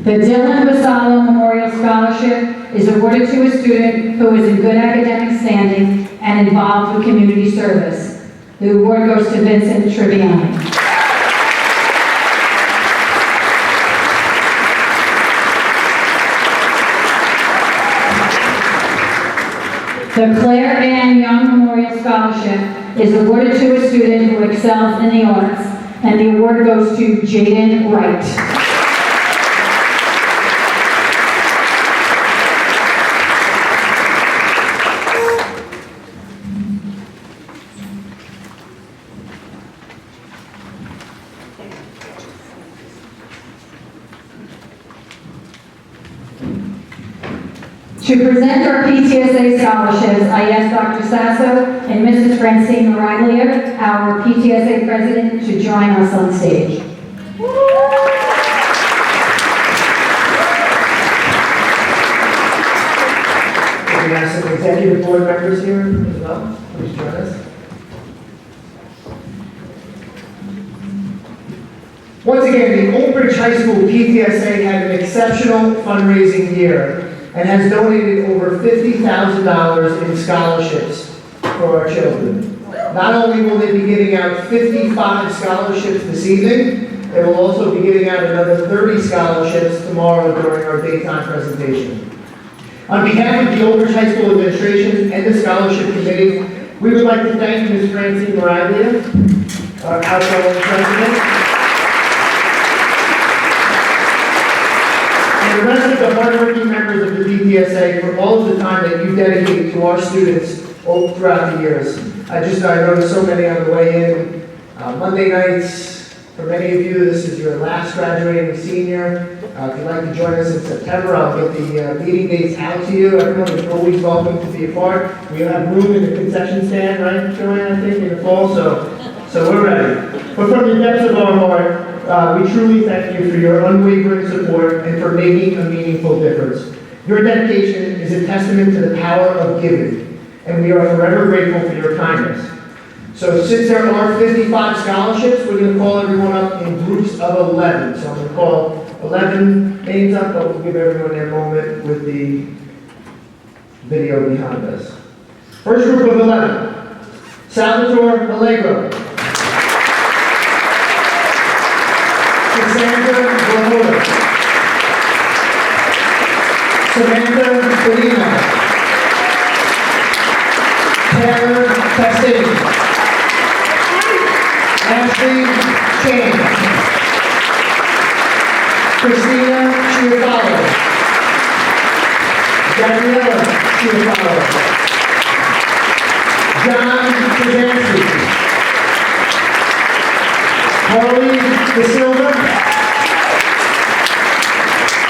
The Dylan Vassallo Memorial Scholarship is awarded to a student who is in good academic standing and involved with community service. The award goes to Vincent Triviani. The Claire Ann Young Memorial Scholarship is awarded to a student who excels in the arts, and the award goes to Jaden Wright. To present our PTSA scholarships, I ask Dr. Sasso and Mrs. Francine Miraglia, our PTSA president, to join us on stage. We have some executive board members here as well. Please join us. Once again, the Old Bridge High School PTSA had an exceptional fundraising year and has donated over $50,000 in scholarships for our children. Not only will they be giving out 55 scholarships this evening, they will also be giving out another 30 scholarships tomorrow during our daytime presentation. On behalf of the Old Bridge High School administration and the scholarship committee, we would like to thank Ms. Francine Miraglia, our outgoing president, and the rest of the hardworking members of the PTSA for all of the time that you dedicate to our students all throughout the years. I noticed so many on the way in. Monday nights, for many of you, this is your last graduating senior. If you'd like to join us in September, I'll get the meeting dates out to you. Everyone is always welcome to be a part. We have room in the concession stand, right, Joanne, I think, in the fall, so we're ready. But from the depths of our heart, we truly thank you for your unwavering support and for making a meaningful difference. Your dedication is a testament to the power of giving, and we are forever grateful for your kindness. So since there are 55 scholarships, we're going to call everyone up in groups of 11. So I'm going to call 11 names up, but we'll give everyone their moment with the video behind us. First group of 11, Salvatore Allegro. Cassandra Vlahoda. Samantha Bonino. Taylor Castaigne. Ashley Shane. Christina Chiafalo. Daniela Chiafalo. John Kazansky. Harley De Silva.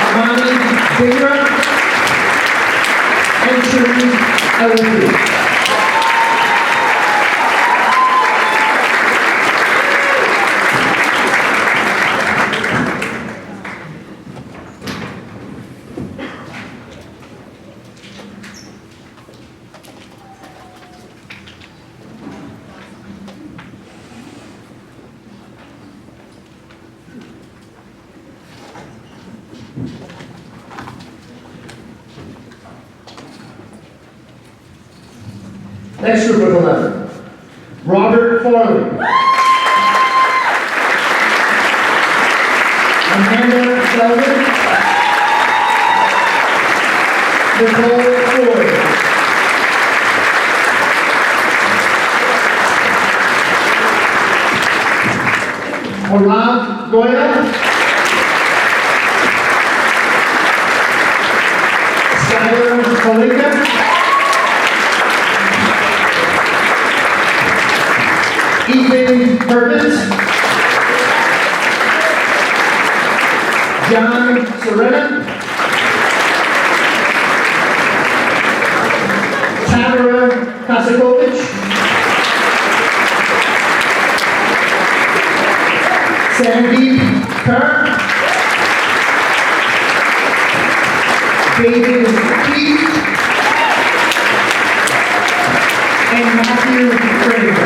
Amani Bigra. And Cherise Ellery. Next group of 11, Robert Farley. Amanda Selvin. Nicole Ford. Rob Goya. Skylar Kalinka. Ethan Perkins. John Serena. Tamara Kasakovich. Sandy Kerr. David Keith. And Matthew Kramer.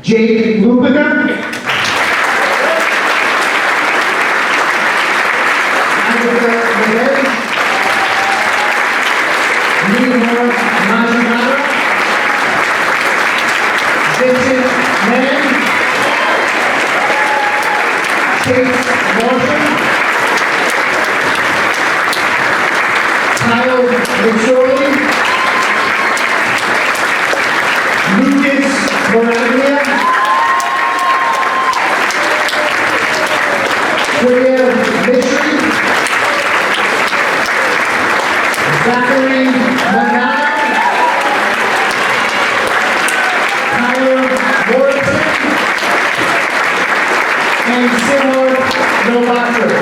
Jake Lupica. Agatha Menez. Nina Majimara. Vincent Mann. Chase Marshall. Kyle McSorley. Lucas Moraglia. Priya Mishri. Zachary Manana. Tyler Morrison. And Simon Novatra.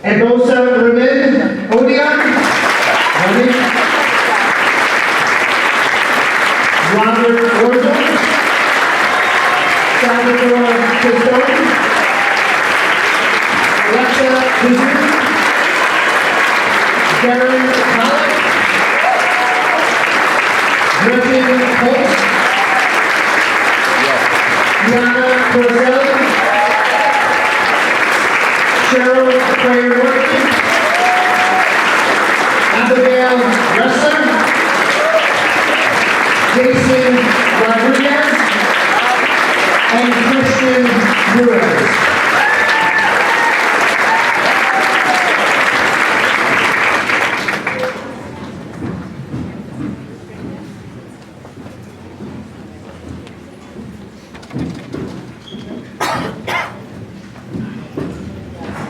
Ebosa Ramin Odion. Robert Orzo. Salvador Pistone. Alexa Kazoo. Darren Pollock. Griffin Holt. Diana Corselli. Cheryl Prayer-Worthy. Abigail Wrestler. Jason Rodriguez. And Christian Ruiz.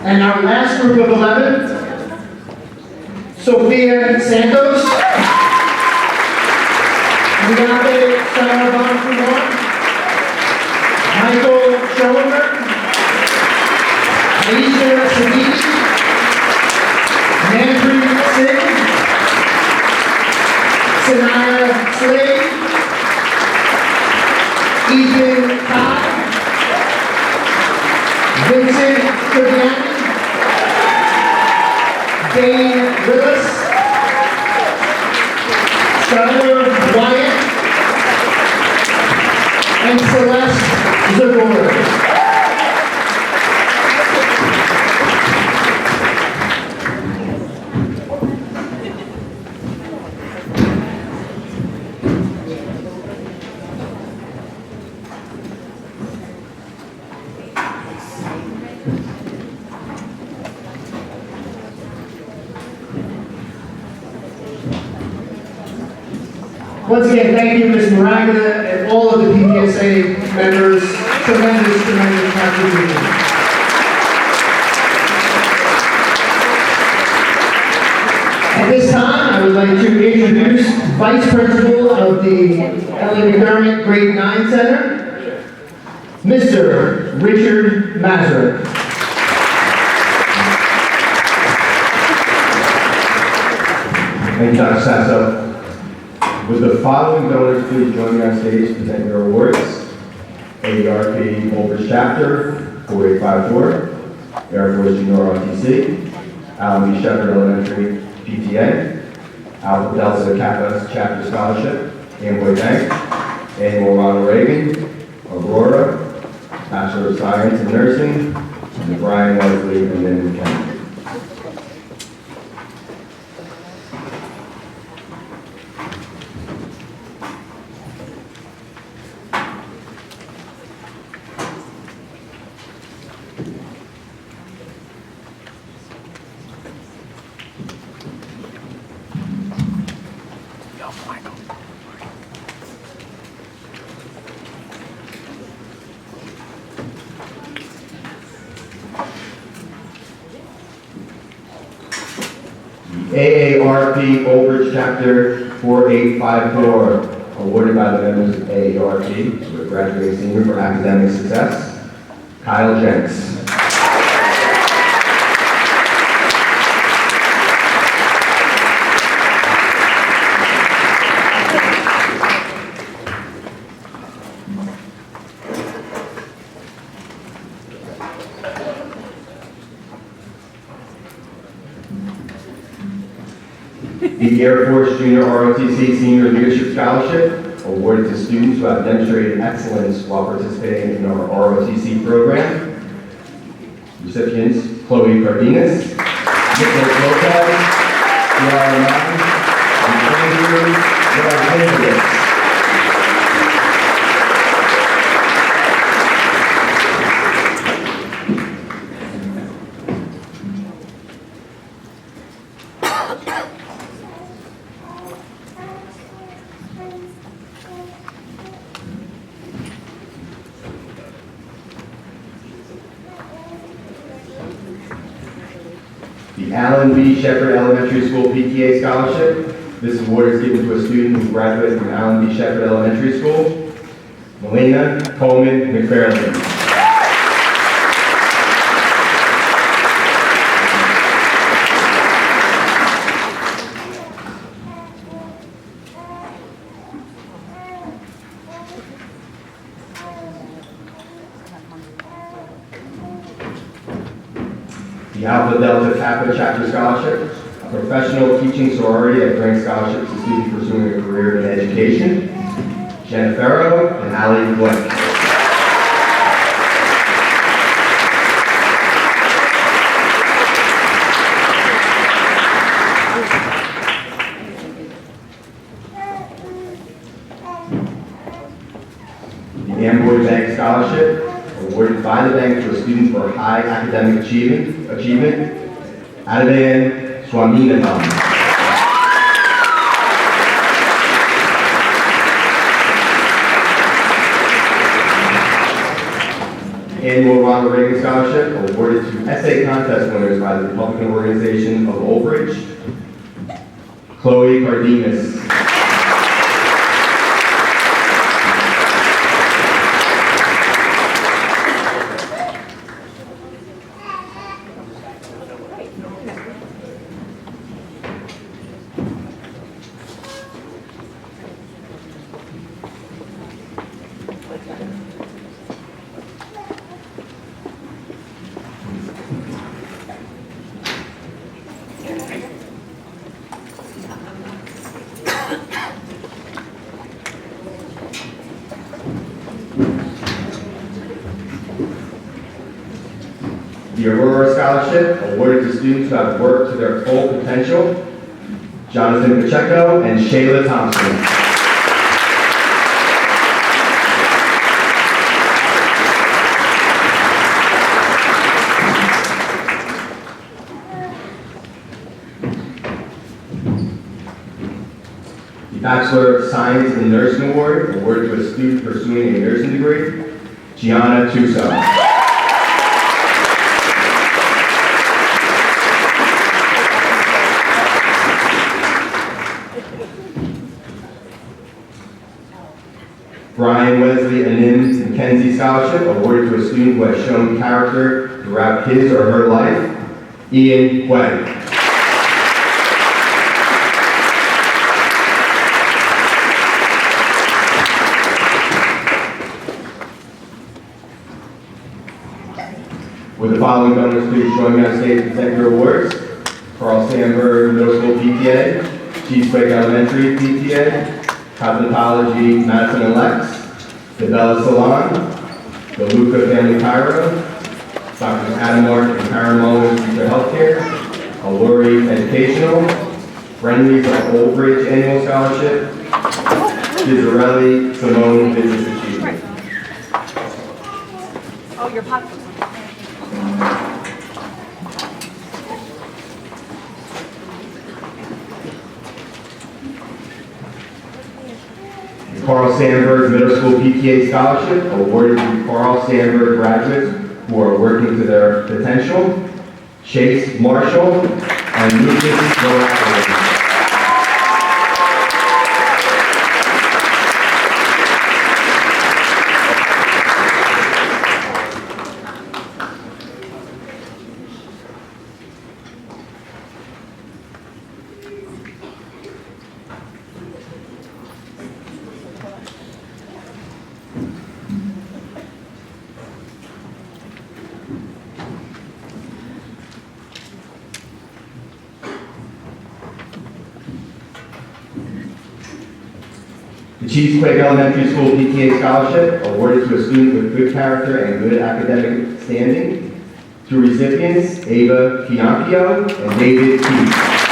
And our last group of 11, Sophia Santos, Miyake Saravan, Michael Schoenberg, Aisha Siddiqui, Manpreet Singh, Sanaya Slade, Ethan Todd, Vincent Triviani, Dane Willis, Skylar Wyatt, and Celeste Zagor. Once again, thank you, Ms. Moraga, and all of the PPSA members. Tremendous, tremendous contribution. At this time, I would like to introduce Vice Principal of the Ellie McDermott Grade 9 Center, Mr. Richard Mazurek. Thank you, Dr. Sasso. Would the following donors please join me on stage to present your awards? AARP Oldbridge Chapter 4854, Air Force Junior ROTC, Allen B. Shepherd Elementary PTA, Alpha Delta Kappa Chapter Scholarship, Amboy Bank, Annual Ronald Reagan, Aurora, Bachelor of Science in Nursing, and Brian Wesley and Lynn McKenna. AARP Oldbridge Chapter 4854, awarded by the members of AARP to a graduating senior for academic success, Kyle Jenks. The Air Force Junior ROTC Senior Leadership Scholarship, awarded to students who have demonstrated excellence while participating in our ROTC program. Recipients, Chloe Cardenas, Nicholas Lopez, Yara Martin, and Andrew Rodriguez. The Allen B. Shepherd Elementary School PTA Scholarship. This award is given to a student who graduated from Allen B. Shepherd Elementary School, Melina Coleman McFarland. The Alpha Delta Kappa Chapter Scholarship, a professional teaching sorority that grants scholarships to students pursuing a career in education, Jenna Farrow and Allie Blank. The Amboy Bank Scholarship, awarded by the bank to a student for high academic achievement, Adavan Swaminathan. Annual Ronald Reagan Scholarship, awarded to essay contest winners by the Republican Organization of Old Bridge, Chloe Cardenas. The Aurora Scholarship, awarded to students who have worked to their full potential, Jonathan Pacheco and Shayla Thompson. The Bachelor of Science in Nursing Award, awarded to a student pursuing a nursing degree, Gianna Tuso. Wesley Anim Mackenzie Scholarship awarded to a student who has shown character throughout his or her life, Ian Quay. Would the following donors please join me on stage to present your awards? Carl Sandburg Middle School PTA, Cheesequake Elementary PTA, Cosmetology Madison and Lex, the Bella Salon, the Luca Family Chiro, Dr. Adam Mark and Karen Mullins Future Healthcare, Alluri Educational, Friendlies of Old Bridge Annual Scholarship, Gizzarelli Simone Business Achievement. Oh, your pocket. Carl Sandburg Middle School PTA Scholarship awarded to Carl Sandburg graduates who are working to their potential, Chase Marshall and Lucas Morales. The Cheesequake Elementary School PTA Scholarship awarded to a student with good character and good academic standing. Two recipients, Ava Fianchio and David Keith.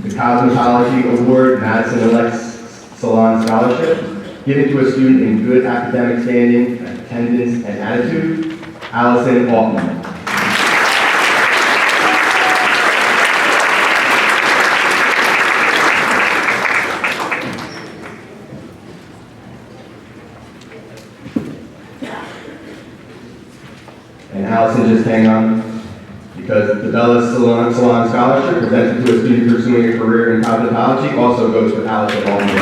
The Cosmetology Award Madison and Lex Salon Scholarship, given to a student in good academic standing, attendance, and attitude, Allison Altman. And Allison, just hang on, because the Bella Salon Scholarship presented to a student pursuing a career in cosmetology also goes to Allison Altman.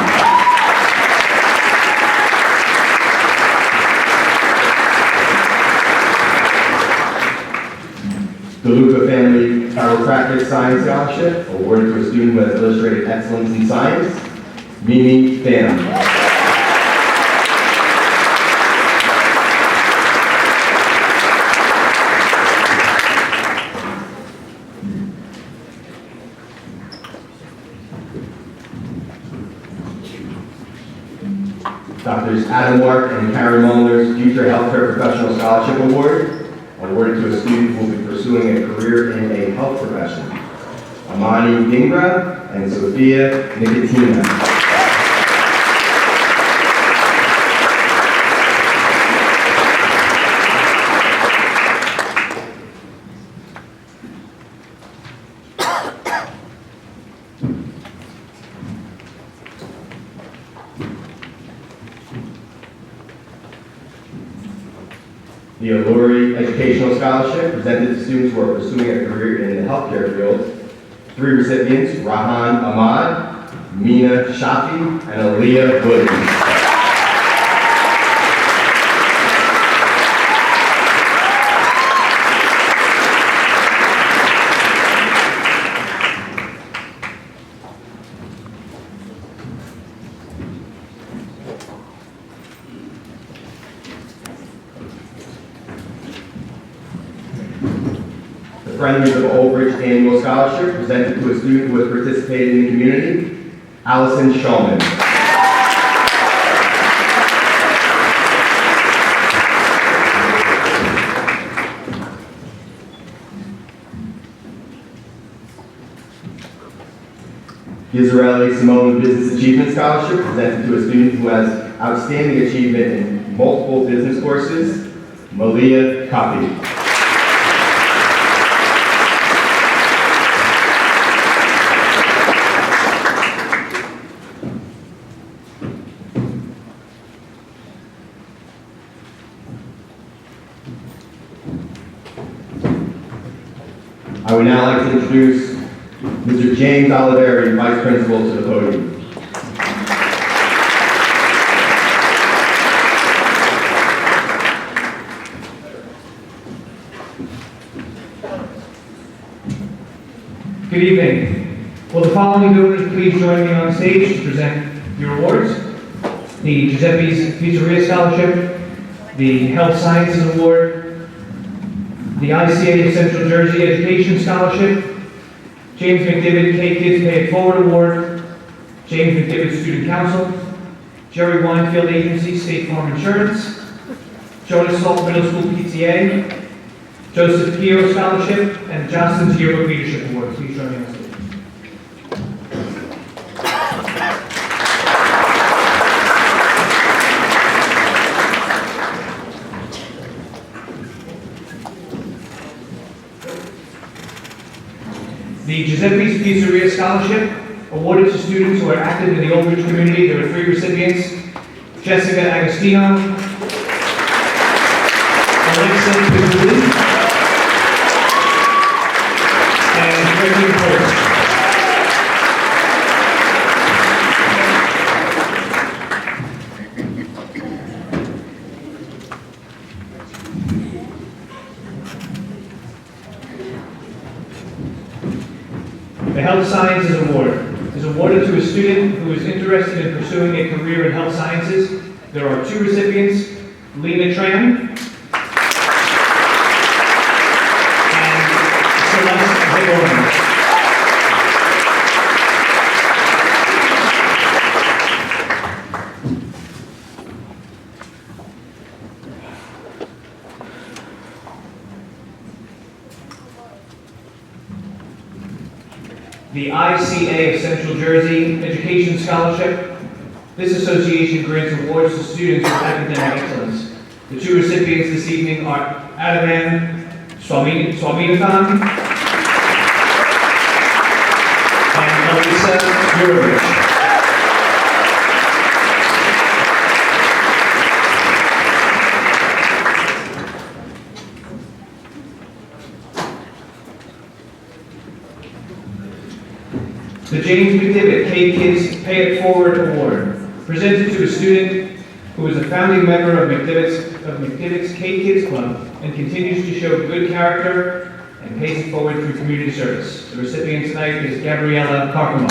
The Luca Family Chiropractic Science Scholarship awarded to a student who has illustrated excellence in science, Mimi Pham. Drs. Adam Mark and Karen Mullins Future Healthcare Professional Scholarship Award, awarded to a student who will be pursuing a career in a health profession, Amani Dingra and Sophia Nicotina. The Alluri Educational Scholarship presented to students who are pursuing a career in the healthcare field. Three recipients, Rahan Ahmad, Mina Shafi, and Aaliyah Williams. Friendlies of Old Bridge Annual Scholarship presented to a student who has participated in the community, Allison Shulman. Gizzarelli Simone Business Achievement Scholarship presented to a student who has outstanding achievement in multiple business courses, Malia Kapi. would now like to introduce Mr. James Oliveri, Vice Principal, to the podium. Good evening. Will the following donors please join me on stage to present your awards? The Giuseppe's Pizzeria Scholarship, the Health Sciences Award, the ICA of Central Jersey Education Scholarship, James McDivitt K Kids Pay It Forward Award, James McDivitt Student Council, Jerry Weinfeld Agency State Farm Insurance, Jonas Salk Middle School PTA, Joseph Pio Scholarship, and Johnston's Yearbook Leadership Award. Please join me on stage. The Giuseppe's Pizzeria Scholarship, awarded to students who are active in the Old Bridge community. There are 3 recipients: Jessica Agostino, Alexa Pizzulli, and Gregory Horst. The Health Sciences Award is awarded to a student who is interested in pursuing a career in health sciences. There are 2 recipients: Lena Tran and Celeste Zagorn. The ICA of Central Jersey Education Scholarship. This association grants awards to students with academic excellence. The 2 recipients this evening are Adaman Swaminathan and Elisa Yurovich. The James McDivitt K Kids Pay It Forward Award, presented to a student who is a founding member of McDivitt's K Kids Club and continues to show good character and pays it forward through community service. The recipient tonight is Gabriella Carcamon.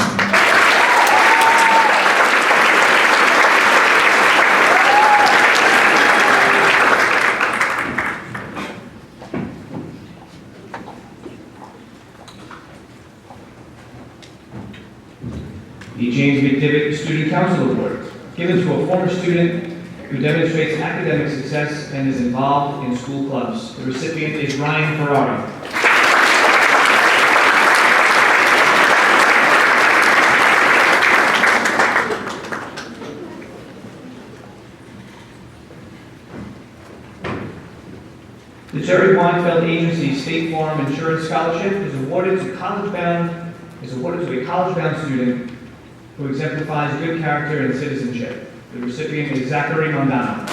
The James McDivitt Student Council Award, given to a former student who demonstrates academic success and is involved in school clubs. The recipient is Ryan Ferrara. The Jerry Weinfeld Agency State Farm Insurance Scholarship is awarded to a college-bound student who exemplifies good character and citizenship. The recipient is Zachary Mondano.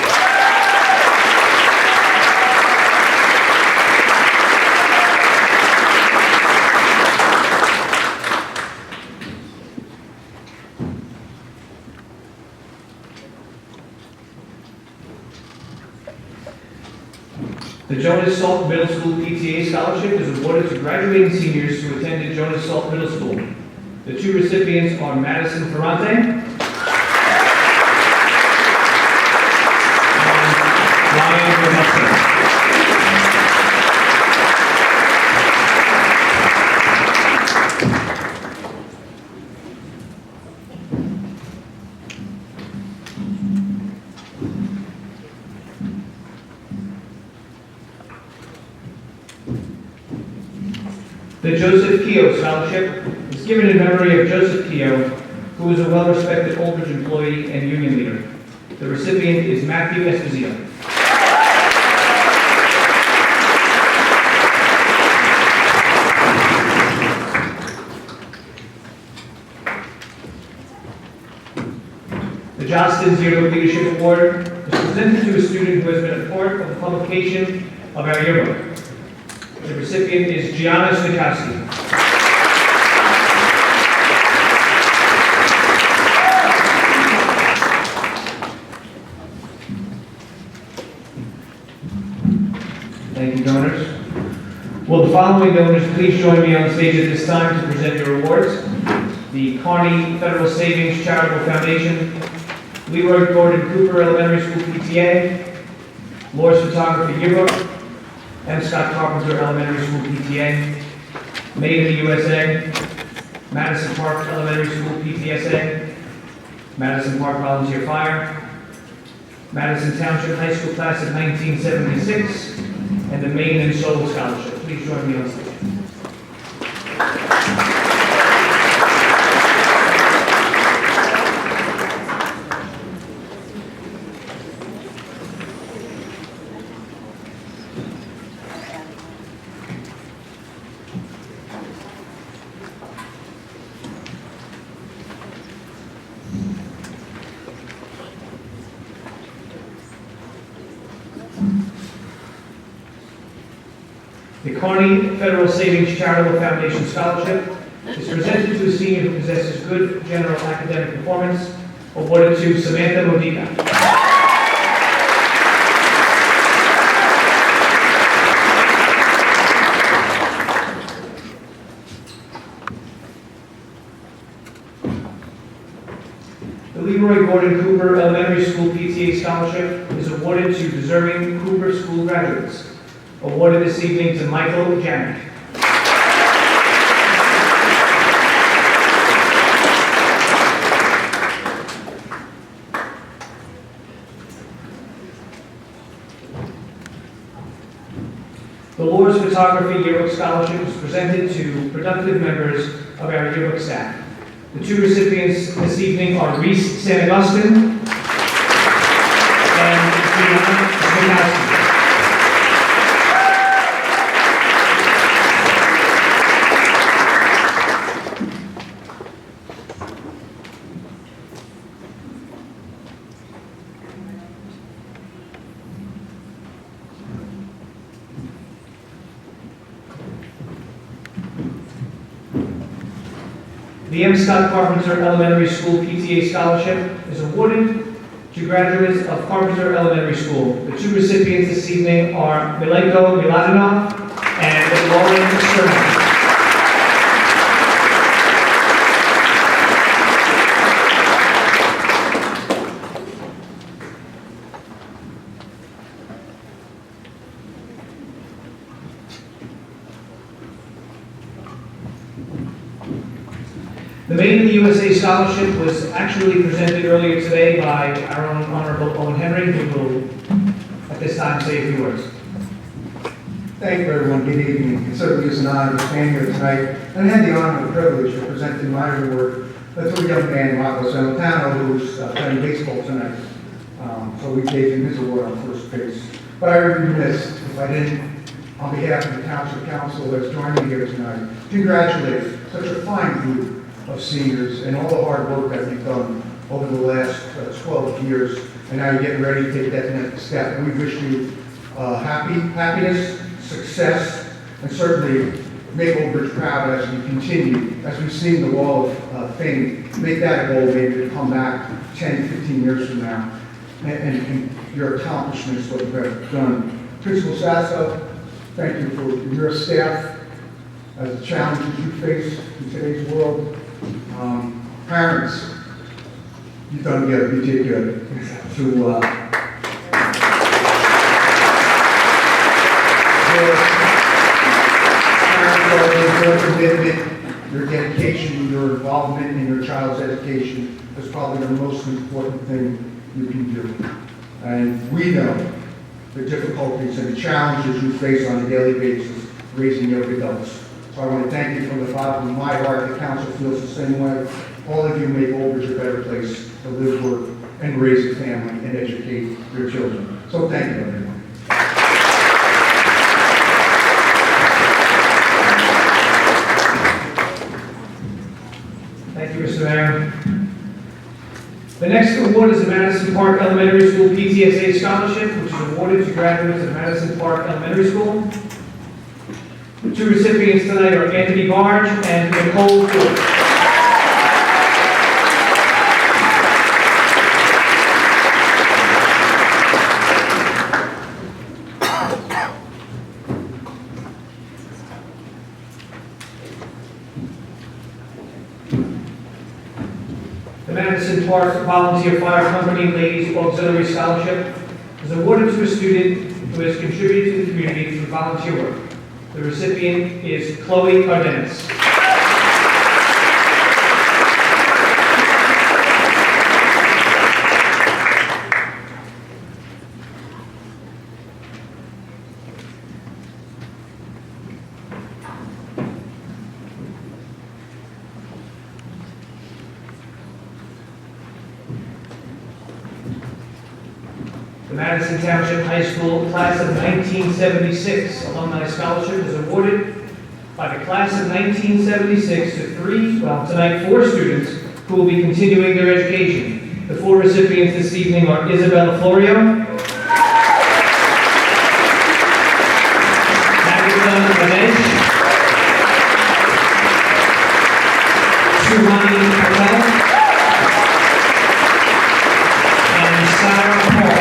The Jonas Salk Middle School PTA Scholarship is awarded to graduating seniors who attended Jonas Salk Middle School. The 2 recipients are Madison Ferrante and Ryan Vanessa. The Joseph Keogh Scholarship is given in memory of Joseph Keogh, who is a well-respected Old Bridge employee and union leader. The recipient is Matthew Esposito. The Johnston's Yearbook Leadership Award is presented to a student who has been a part of the publication of our yearbook. The recipient is Gianna Snikowski. Thank you, donors. Will the following donors please join me on stage at this time to present your awards? The Kearney Federal Savings Charitable Foundation, Leroy Gordon Cooper Elementary School PTA, Laura's Photography Yearbook, M. Scott Carpenter Elementary School PTA, Made in the USA, Madison Park Elementary School PTSA, Madison Park Volunteer Fire, Madison Township High School Class of 1976, and the Maiden and Soul Scholarship. Please join me on stage. The Kearney Federal Savings Charitable Foundation Scholarship is presented to a senior who possesses good general academic performance, awarded to Samantha Modica. The Leroy Gordon Cooper Elementary School PTA Scholarship is awarded to deserving Cooper School graduates. Awarded this evening to Michael Janik. The Laura's Photography Yearbook Scholarship is presented to productive members of our yearbook staff. The two recipients this evening are Reese St. Augustine and Gianna Snikowski. The M. Scott Carpenter Elementary School PTA Scholarship is awarded to graduates of Carpenter Elementary School. The two recipients this evening are Milenko Miladinov and Lauren Sturman. The Made in the USA Scholarship was actually presented earlier today by our own Honorable Owen Henry, who will, at this time, say a few words. Thank you, everyone. Good evening. It certainly is an honor to stand here tonight and I had the honor and privilege of presenting my award to a young man, Marco Celentano, who's playing baseball tonight. So we gave him his award on first base. But I would be remiss if I didn't, on behalf of the Township Council that's joined me here tonight, congratulate such a fine group of seniors and all the hard work that you've done over the last 12 years, and now you're getting ready to take that next step. We wish you happiness, success, and certainly make Old Bridge proud as we continue, as we've seen the Wall of Fame. Make that a goal maybe to come back 10, 15 years from now, and your accomplishments, what you've done. Principal Sasso, thank you for your staff, as the challenges you face in today's world. Parents, you did good to your commitment, your dedication, your involvement in your child's education is probably the most important thing you can do. And we know the difficulties and the challenges you face on a daily basis raising young adults. So I want to thank you from the bottom of my heart. The council feels the same way. All of you make Old Bridge a better place to live, work, and raise a family and educate your children. So thank you, everyone. Thank you, Mr. Mayor. The next award is the Madison Park Elementary School PTSA Scholarship, which is awarded to graduates of Madison Park Elementary School. The two recipients tonight are Anthony Barge and Nicole Ford. The Madison Park Volunteer Fire Company Ladies Auxiliary Scholarship is awarded to a student who has contributed to the community through volunteer work. The recipient is Chloe Cardenas. The Madison Township High School Class of 1976 Alumni Scholarship is awarded by the Class of 1976 to tonight 4 students who will be continuing their education. The 4 recipients this evening are Isabella Florio, Agatha Ganesh, Suhani Patel, and Sarah Paul.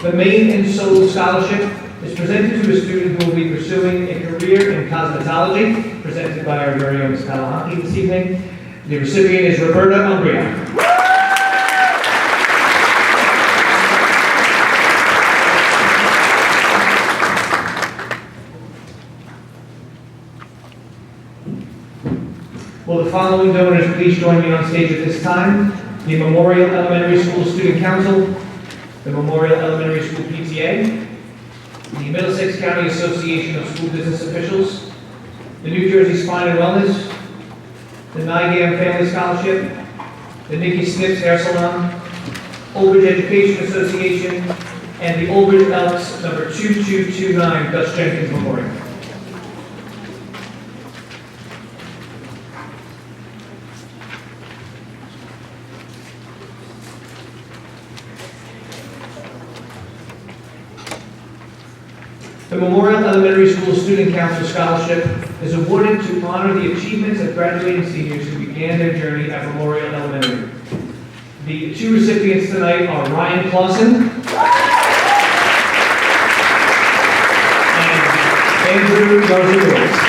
The Main and Soul Scholarship is presented to a student who will be pursuing a career in cosmetology, presented by our very own Kalahaki this evening. The recipient is Roberta Umbria. Will the following donors please join me on stage at this time? The Memorial Elementary School Student Council, the Memorial Elementary School PTA, the Middlesex County Association of School Business Officials, the New Jersey Spine and Wellness, the NIGAM Family Scholarship, the Nikki Snips Hair Salon, Old Bridge Education Association, and the Old Bridge Elks number 2229 Gus Jenkins Memorial. The Memorial Elementary School Student Council Scholarship is awarded to honor the achievements of graduating seniors who began their journey at Memorial Elementary. The 2 recipients tonight are Ryan Clausen and Andrew Garza-Lewis.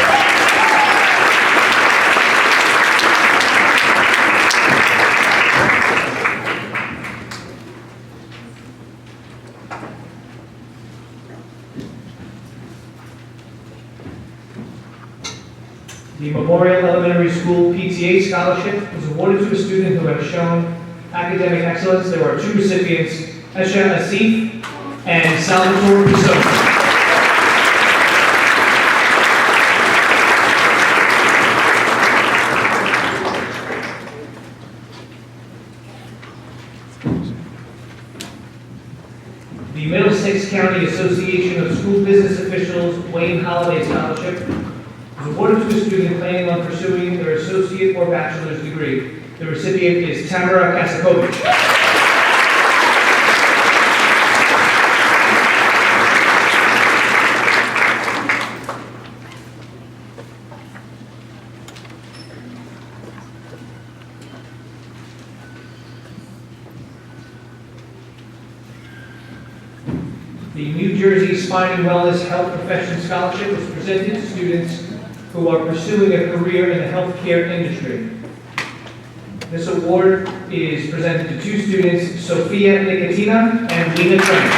The Memorial Elementary School PTA Scholarship is awarded to a student who has shown academic excellence. There are 2 recipients, Esha Asif and Salvatore Piso. The Middlesex County Association of School Business Officials Wayne Holiday Scholarship is awarded to a student planning on pursuing their associate or bachelor's degree. The recipient is Tamara Kasakovich. The New Jersey Spine and Wellness Health Profession Scholarship is presented to students who are pursuing a career in the healthcare industry. This award is presented to 2 students, Sophia Nicotina and Lena Tran.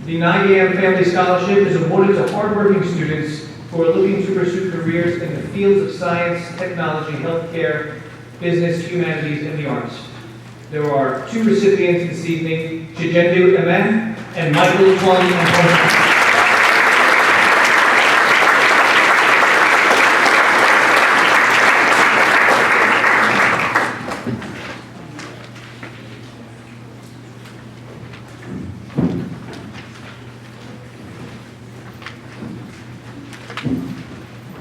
The NIGAM Family Scholarship is awarded to hardworking students who are looking to pursue careers in the fields of science, technology, healthcare, business, humanities, and the arts. There are 2 recipients this evening, Chijendu Amen and Michael Twang and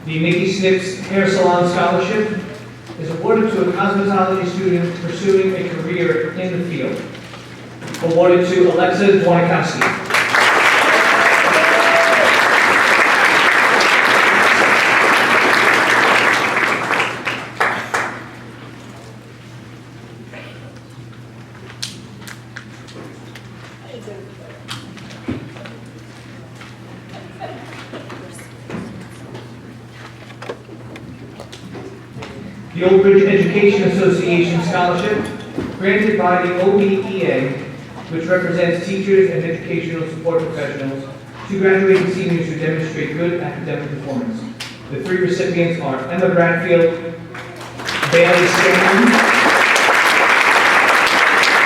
The Nikki Snips Hair Salon Scholarship is awarded to a cosmetology student pursuing a career in the field. Awarded to Alexa Dwanikowski. The Old Bridge Education Association Scholarship, granted by the OBEA, which represents teachers and educational support professionals, to graduating seniors who demonstrate good academic performance. The three recipients are Emma Bradfield, Bailey Stanton,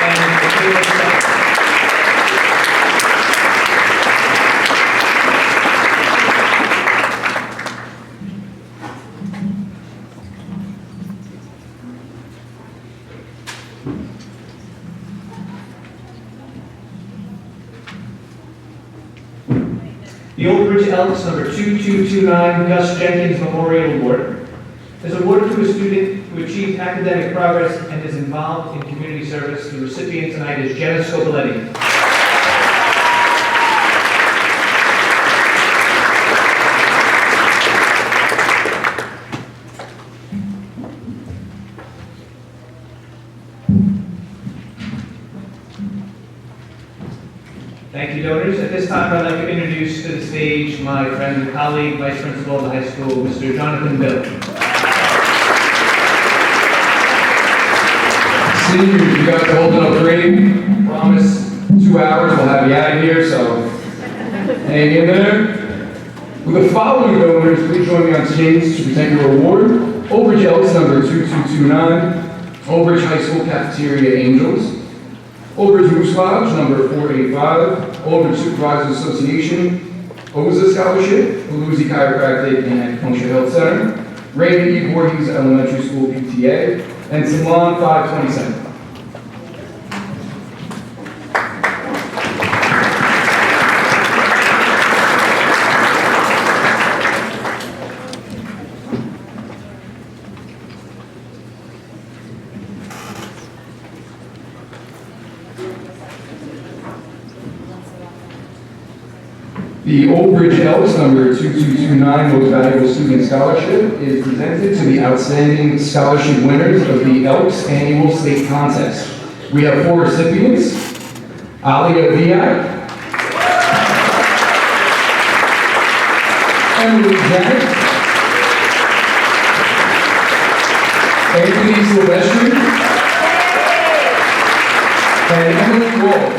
and Michaela Sutton. The Old Bridge Elks number 2229 Gus Jenkins Memorial Award is awarded to a student who achieved academic progress and is involved in community service. The recipient tonight is Jenna Scopoletti. Thank you, donors. At this time, I'd like to introduce to the stage my friend and colleague, Vice Principal of the high school, Mr. Jonathan Bill. Seniors, you guys are holding up great. Promise 2 hours, we'll have you out of here, so hang in there. With the following donors, please join me on stage to present your award. Old Bridge Elks number 2229, Old Bridge High School Cafeteria Angels. Old Bridge Moose Lodge, number 485, Old Bridge Supervisors Association, OZA Scholarship, Palooza Chiropractic and Acupuncture Health Center, Raymond E. Voorhees Elementary School PTA, and Salon 527. The Old Bridge Elks number 2229 Most Valuable Student Scholarship is presented to the outstanding scholarship winners of the Elks Annual State Contest. We have 4 recipients: Alia Viak, Emily Janet, Anthony Silvestri, and Emily Wall.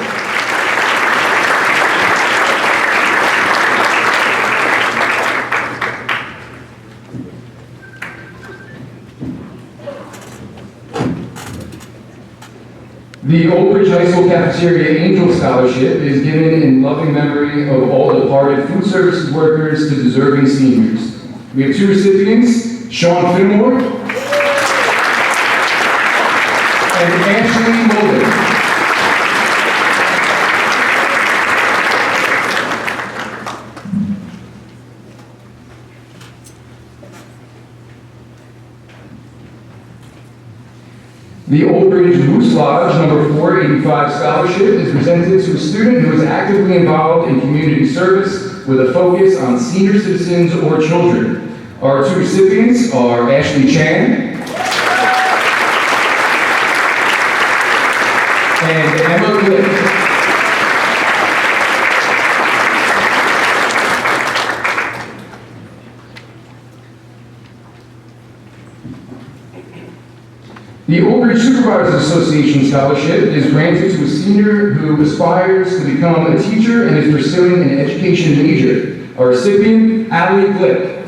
The Old Bridge High School Cafeteria Angel Scholarship is given in loving memory of all departed food services workers to deserving seniors. We have 2 recipients, Sean Fenimore and Ashley Mullen. The Old Bridge Moose Lodge number 485 scholarship is presented to a student who is actively involved in community service with a focus on senior citizens or children. Our 2 recipients are Ashley Chan and Emma Glick. The Old Bridge Supervisors Association Scholarship is granted to a senior who aspires to become a teacher and is pursuing an education major. Our recipient, Allie Glick.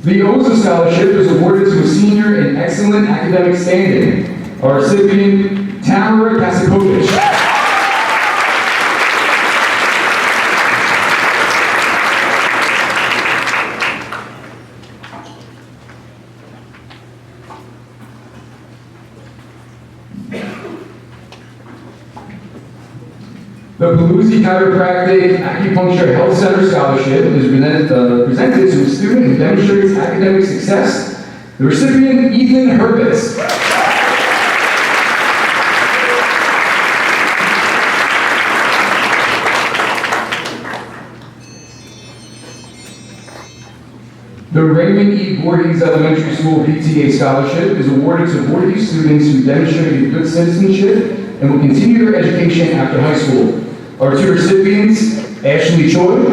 The OZA Scholarship is awarded to a senior in excellent academic standing. Our recipient, Tamara Kasipovich. The Palooza Chiropractic Acupuncture Health Center Scholarship is presented to a student who demonstrates academic success. The recipient, Ethan Herbis. The Raymond E. Voorhees Elementary School PTA Scholarship is awarded to Voorhees students who demonstrated good citizenship and will continue their education after high school. Our two recipients, Ashley Choi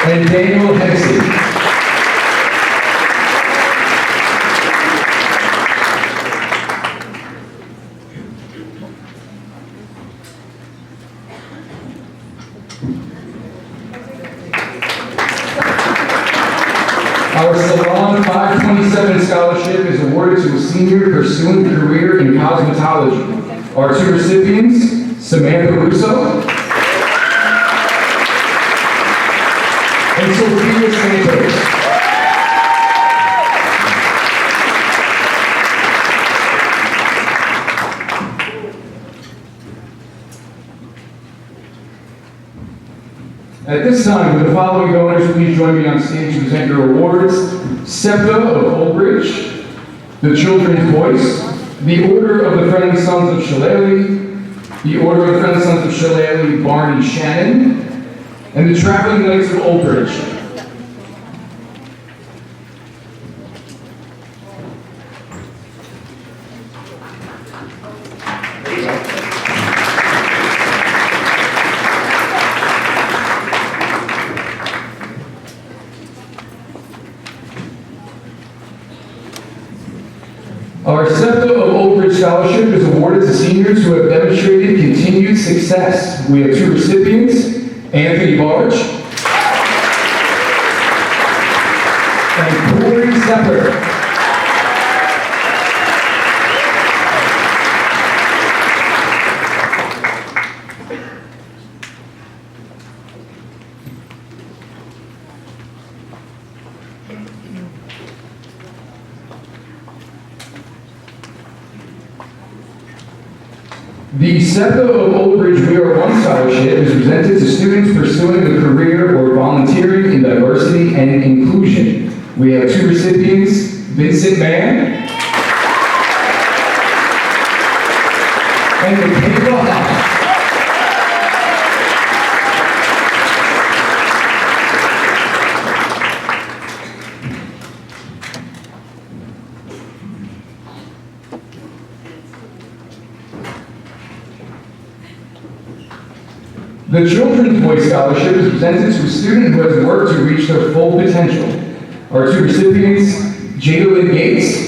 and Daniel Hennessy. Our Salon 527 Scholarship is awarded to a senior pursuing a career in cosmetology. Our two recipients, Samantha Russo and Sophia Santos. At this time, would the following donors please join me on stage to present your awards? SEPTA of Old Bridge, the Children's Voice, the Order of the Friendly Sons of Shillelagh, the Order of the Friendly Sons of Shillelagh, Barney Shannon, and the Traveling Knights of Old Bridge. Our SEPTA of Old Bridge Scholarship is awarded to seniors who have demonstrated continued success. We have two recipients, Anthony Barge and Corey Sepper. The SEPTA of Old Bridge We Are One Scholarship is presented to students pursuing a career or volunteering in diversity and inclusion. We have two recipients, Vincent Mann and Michaela Hoff. The Children's Voice Scholarship is presented to a student who has worked to reach their full potential. Our two recipients, Jadalyn Gates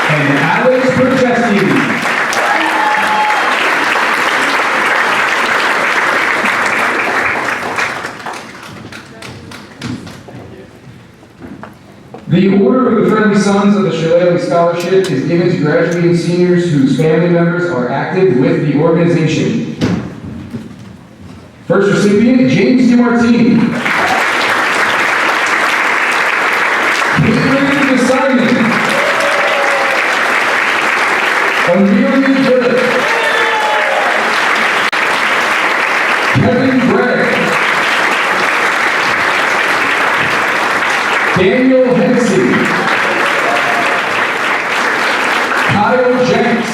and Alex Procheski. The Order of the Friendly Sons of the Shillelagh Scholarship is given to graduating seniors whose family members are active with the organization. First recipient, James DeMartini. Caitlin DeSimon. Amelia Gillett. Kevin Gregg. Daniel Hennessy, Kyle Jenks,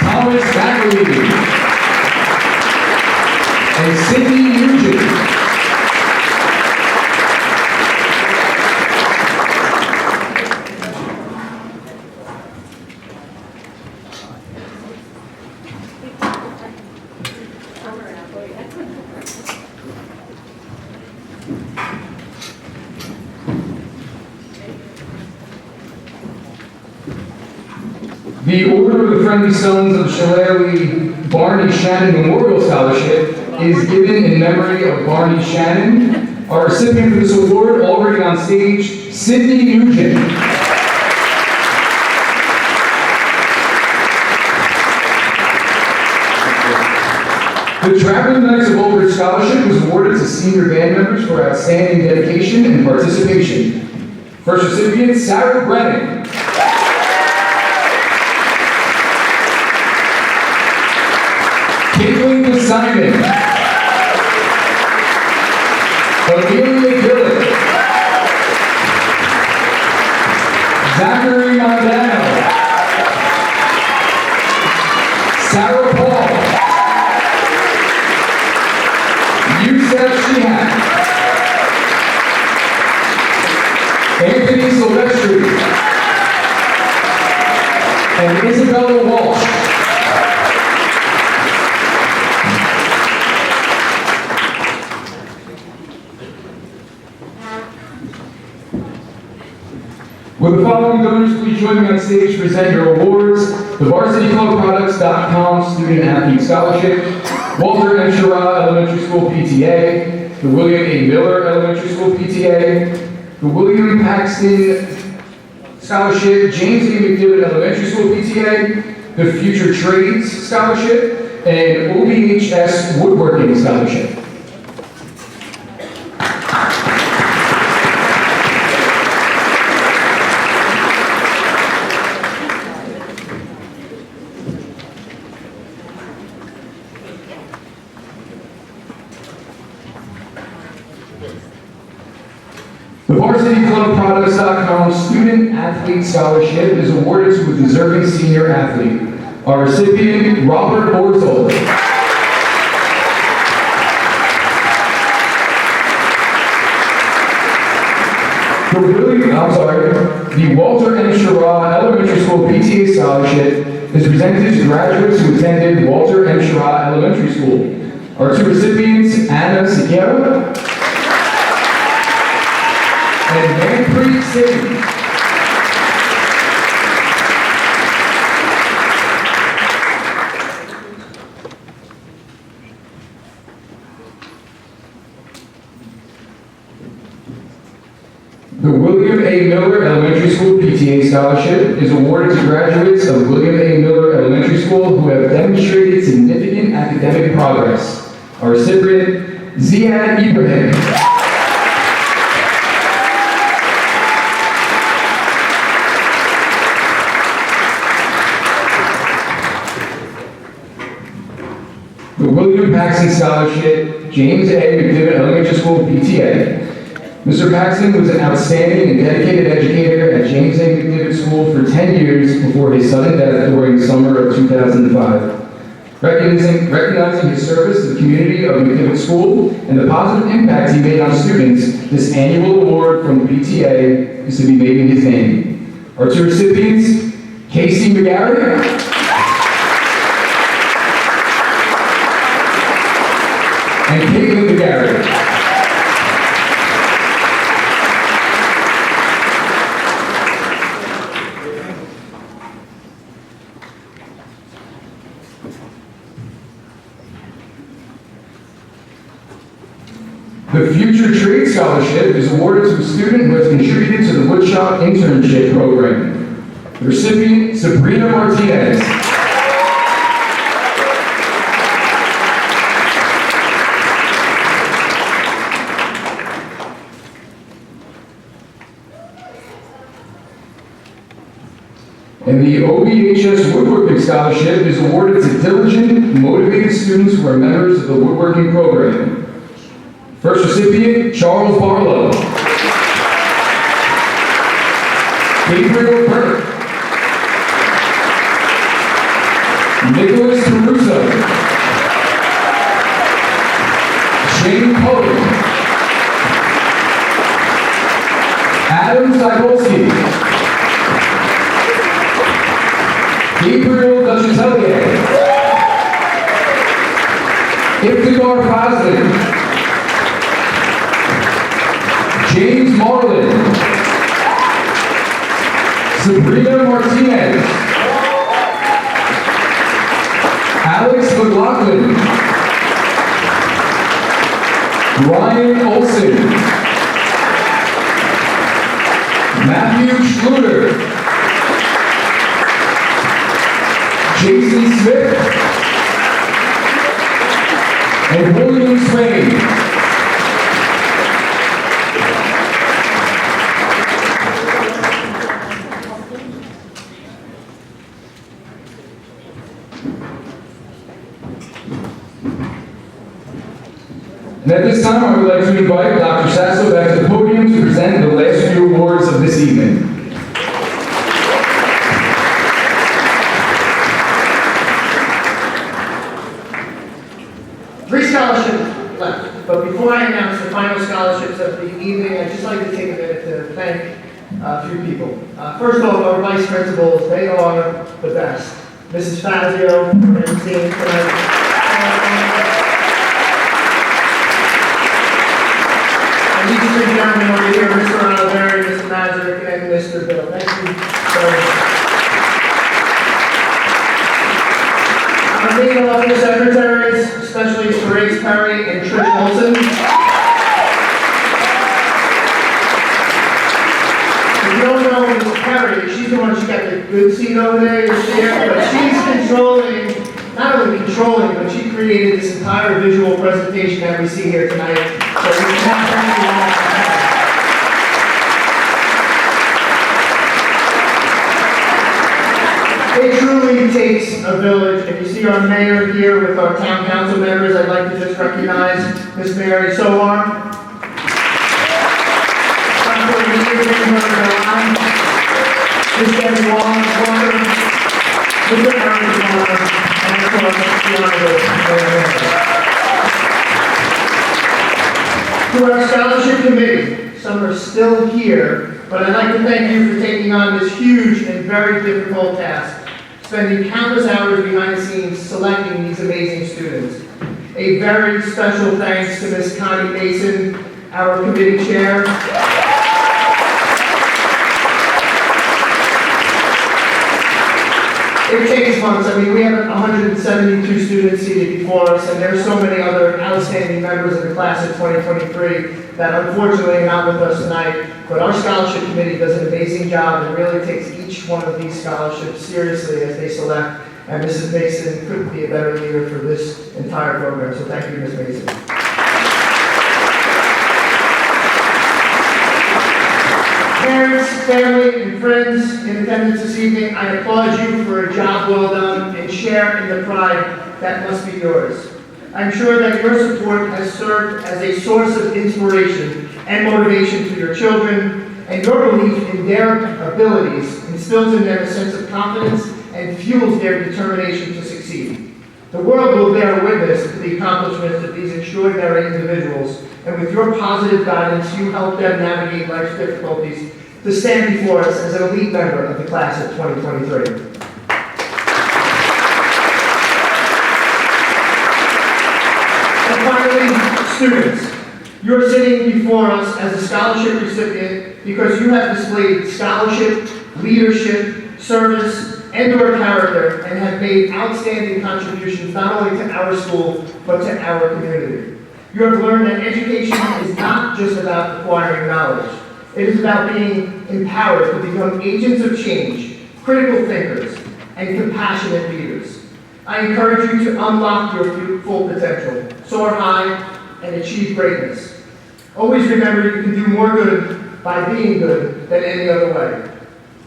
Thomas McAlevey, and Sydney Nugent. The Order of the Friendly Sons of Shillelagh Barney Shannon Memorial Scholarship is given in memory of Barney Shannon. Our recipient for this award, already on stage, Sydney Nugent. The Traveling Knights of Old Bridge Scholarship was awarded to senior band members for outstanding dedication and participation. First recipient, Sarah Brennan. Caitlin Simon. Amelia Gillett. Zachary Mondano. Sarah Paul. Youssef Shihak. Anthony Silvestri. And Isabella Walsh. Will the following donors please join me on stage to present your awards? The VarsityClubProducts.com Student Athlete Scholarship, Walter M. Sherrod Elementary School PTA, the William A. Miller Elementary School PTA, the William Paxton Scholarship, James A. McDivitt Elementary School PTA, the Future Trades Scholarship, and OBHS Woodworking Scholarship. The VarsityClubProducts.com Student Athlete Scholarship is awarded to a deserving senior athlete. Our recipient, Robert Borzel. The Walter M. Sherrod Elementary School PTA Scholarship is presented to graduates who attended Walter M. Sherrod Elementary School. Our two recipients, Anna Siqueira and Manpreet Singh. The William A. Miller Elementary School PTA Scholarship is awarded to graduates of William A. Miller Elementary School who have demonstrated significant academic progress. Our recipient, Ziad Ibrahim. The William Paxton Scholarship, James A. McDivitt Elementary School PTA. Mr. Paxton was an outstanding and dedicated educator at James A. McDivitt School for 10 years before his sudden death during the summer of 2005. Recognizing his service to the community of McDivitt School and the positive impact he made on students, this annual award from the PTA is to be made in his name. Our two recipients, Casey McGarry and Caitlin McGarry. The Future Trade Scholarship is awarded to a student who has contributed to the Woodshop Internship Program. The recipient, Sabrina Martinez. And the OBHS Woodworking Scholarship is awarded to diligent, motivated students who are members of the woodworking program. First recipient, Charles Barlow. Gabriel Burke. Nicholas Caruso. Shane Poe. Adam Cybulski. Gabriel Duchatelier. Iftikhar Fazli. James Marlin. Sabrina Martinez. Alex McLaughlin. Ryan Olson. Matthew Schluter. Jason Smith. And William Swain. And at this time, I would like to invite Dr. Sasso back to the podium to present the last few awards of this evening. Three scholarships left, but before I announce the final scholarships of the evening, I'd just like to take a minute to thank a few people. First of all, our vice principals, they are the best. Mrs. Fazio, emceeing tonight. And these three gentlemen over here, Mr. Oliveri, Mr. Mazurek, and Mr. Bill. Thank you very much. Our legal office secretaries, especially Therese Perry and Trish Wilson. If you don't know Ms. Perry, she's the one, she got the good seat over there, you see her, but she's controlling, not only controlling, but she created this entire visual presentation that we see here tonight. So we can have It truly takes a village, and you see our mayor here with our town council members. I'd like to just recognize Ms. Mary Solar, Ms. Debbie Walker, Mr. Aaron Walker, and of course, the Honorable. To our scholarship committee, some are still here, but I'd like to thank you for taking on this huge and very difficult task, spending countless hours behind the scenes selecting these amazing students. A very special thanks to Ms. Connie Mason, our committee chair. It takes months. I mean, we have 172 students seated before us, and there's so many other outstanding members of the class of 2023 that unfortunately are not with us tonight. But our scholarship committee does an amazing job and really takes each one of these scholarships seriously as they select. And Mrs. Mason couldn't be a better leader for this entire program. So thank you, Ms. Mason. Parents, family, and friends in attendance this evening, I applaud you for a job well done and share in the pride that must be yours. I'm sure that your support has served as a source of inspiration and motivation to your children, and your belief in their abilities instills in them a sense of confidence and fuels their determination to succeed. The world will bear witness to the accomplishments of these extraordinary individuals, and with your positive guidance, you help them navigate life's difficulties to stand before us as an elite member of the class of 2023. And finally, students, you're sitting before us as a scholarship recipient because you have displayed scholarship, leadership, service, and/or character, and have made outstanding contributions not only to our school, but to our community. You have learned that education is not just about acquiring knowledge. It is about being empowered to become agents of change, critical thinkers, and compassionate leaders. I encourage you to unlock your full potential, soar high, and achieve greatness. Always remember you can do more good by being good than any other way.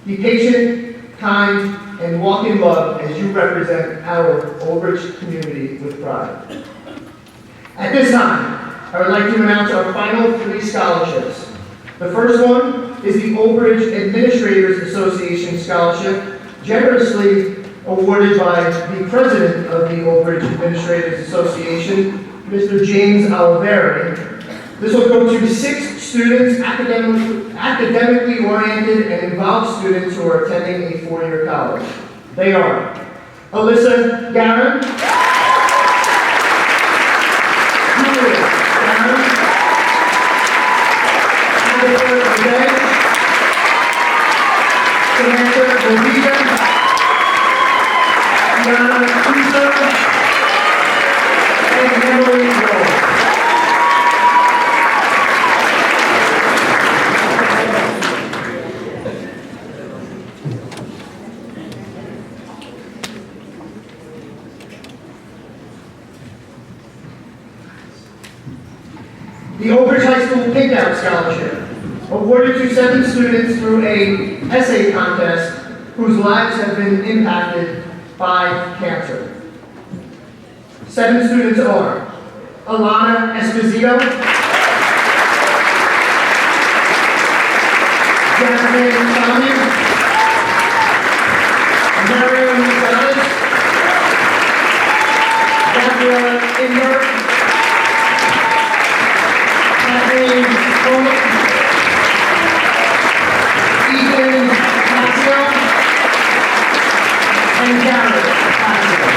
Be patient, kind, and walk in love as you represent our Old Bridge community with pride. At this time, I would like to announce our final 3 scholarships. The first one is the Old Bridge Administrators Association Scholarship, generously awarded by the president of the Old Bridge Administrators Association, Mr. James Oliveri. This will go to 6 students, academically oriented and involved students who are attending a 4-year college. They are Alyssa Garin, Julia Garin, Agatha O'Day, Samantha Ovida, Diana Cusa, and Emily Rowe. The Old Bridge High School Pink Out Scholarship, awarded to 7 students through an essay contest whose lives have been impacted by cancer. 7 students are Alana Esposito, Jasmine Thomas, Mariam Gonzalez, Gabriella Inberg, Kathleen Coleman, Ethan Casio, and Garrett Casio.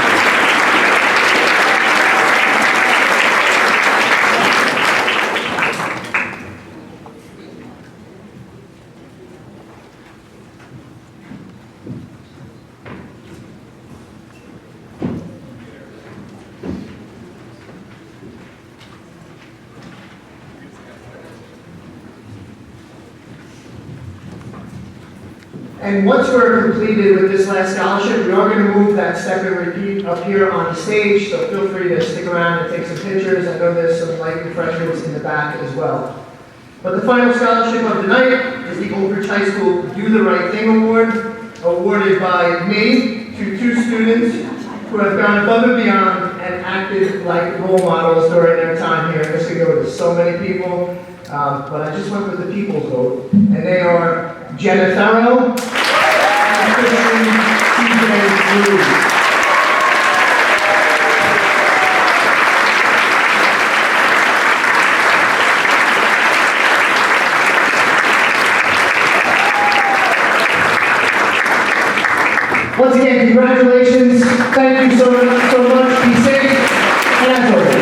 And once we're completed with this last scholarship, we are going to move that step and repeat up here on the stage, so feel free to stick around and take some pictures. I know there's some light refreshments in the back as well. But the final scholarship of the night is the Old Bridge High School Do the Right Thing Award, awarded by me to 2 students who have gone above and beyond and acted like role models during their time here. This could go to so many people, but I just went with the people's vote, and they are Jenna Farrow and Christian TJ Blue. Once again, congratulations. Thank you so much. Be safe. And as always,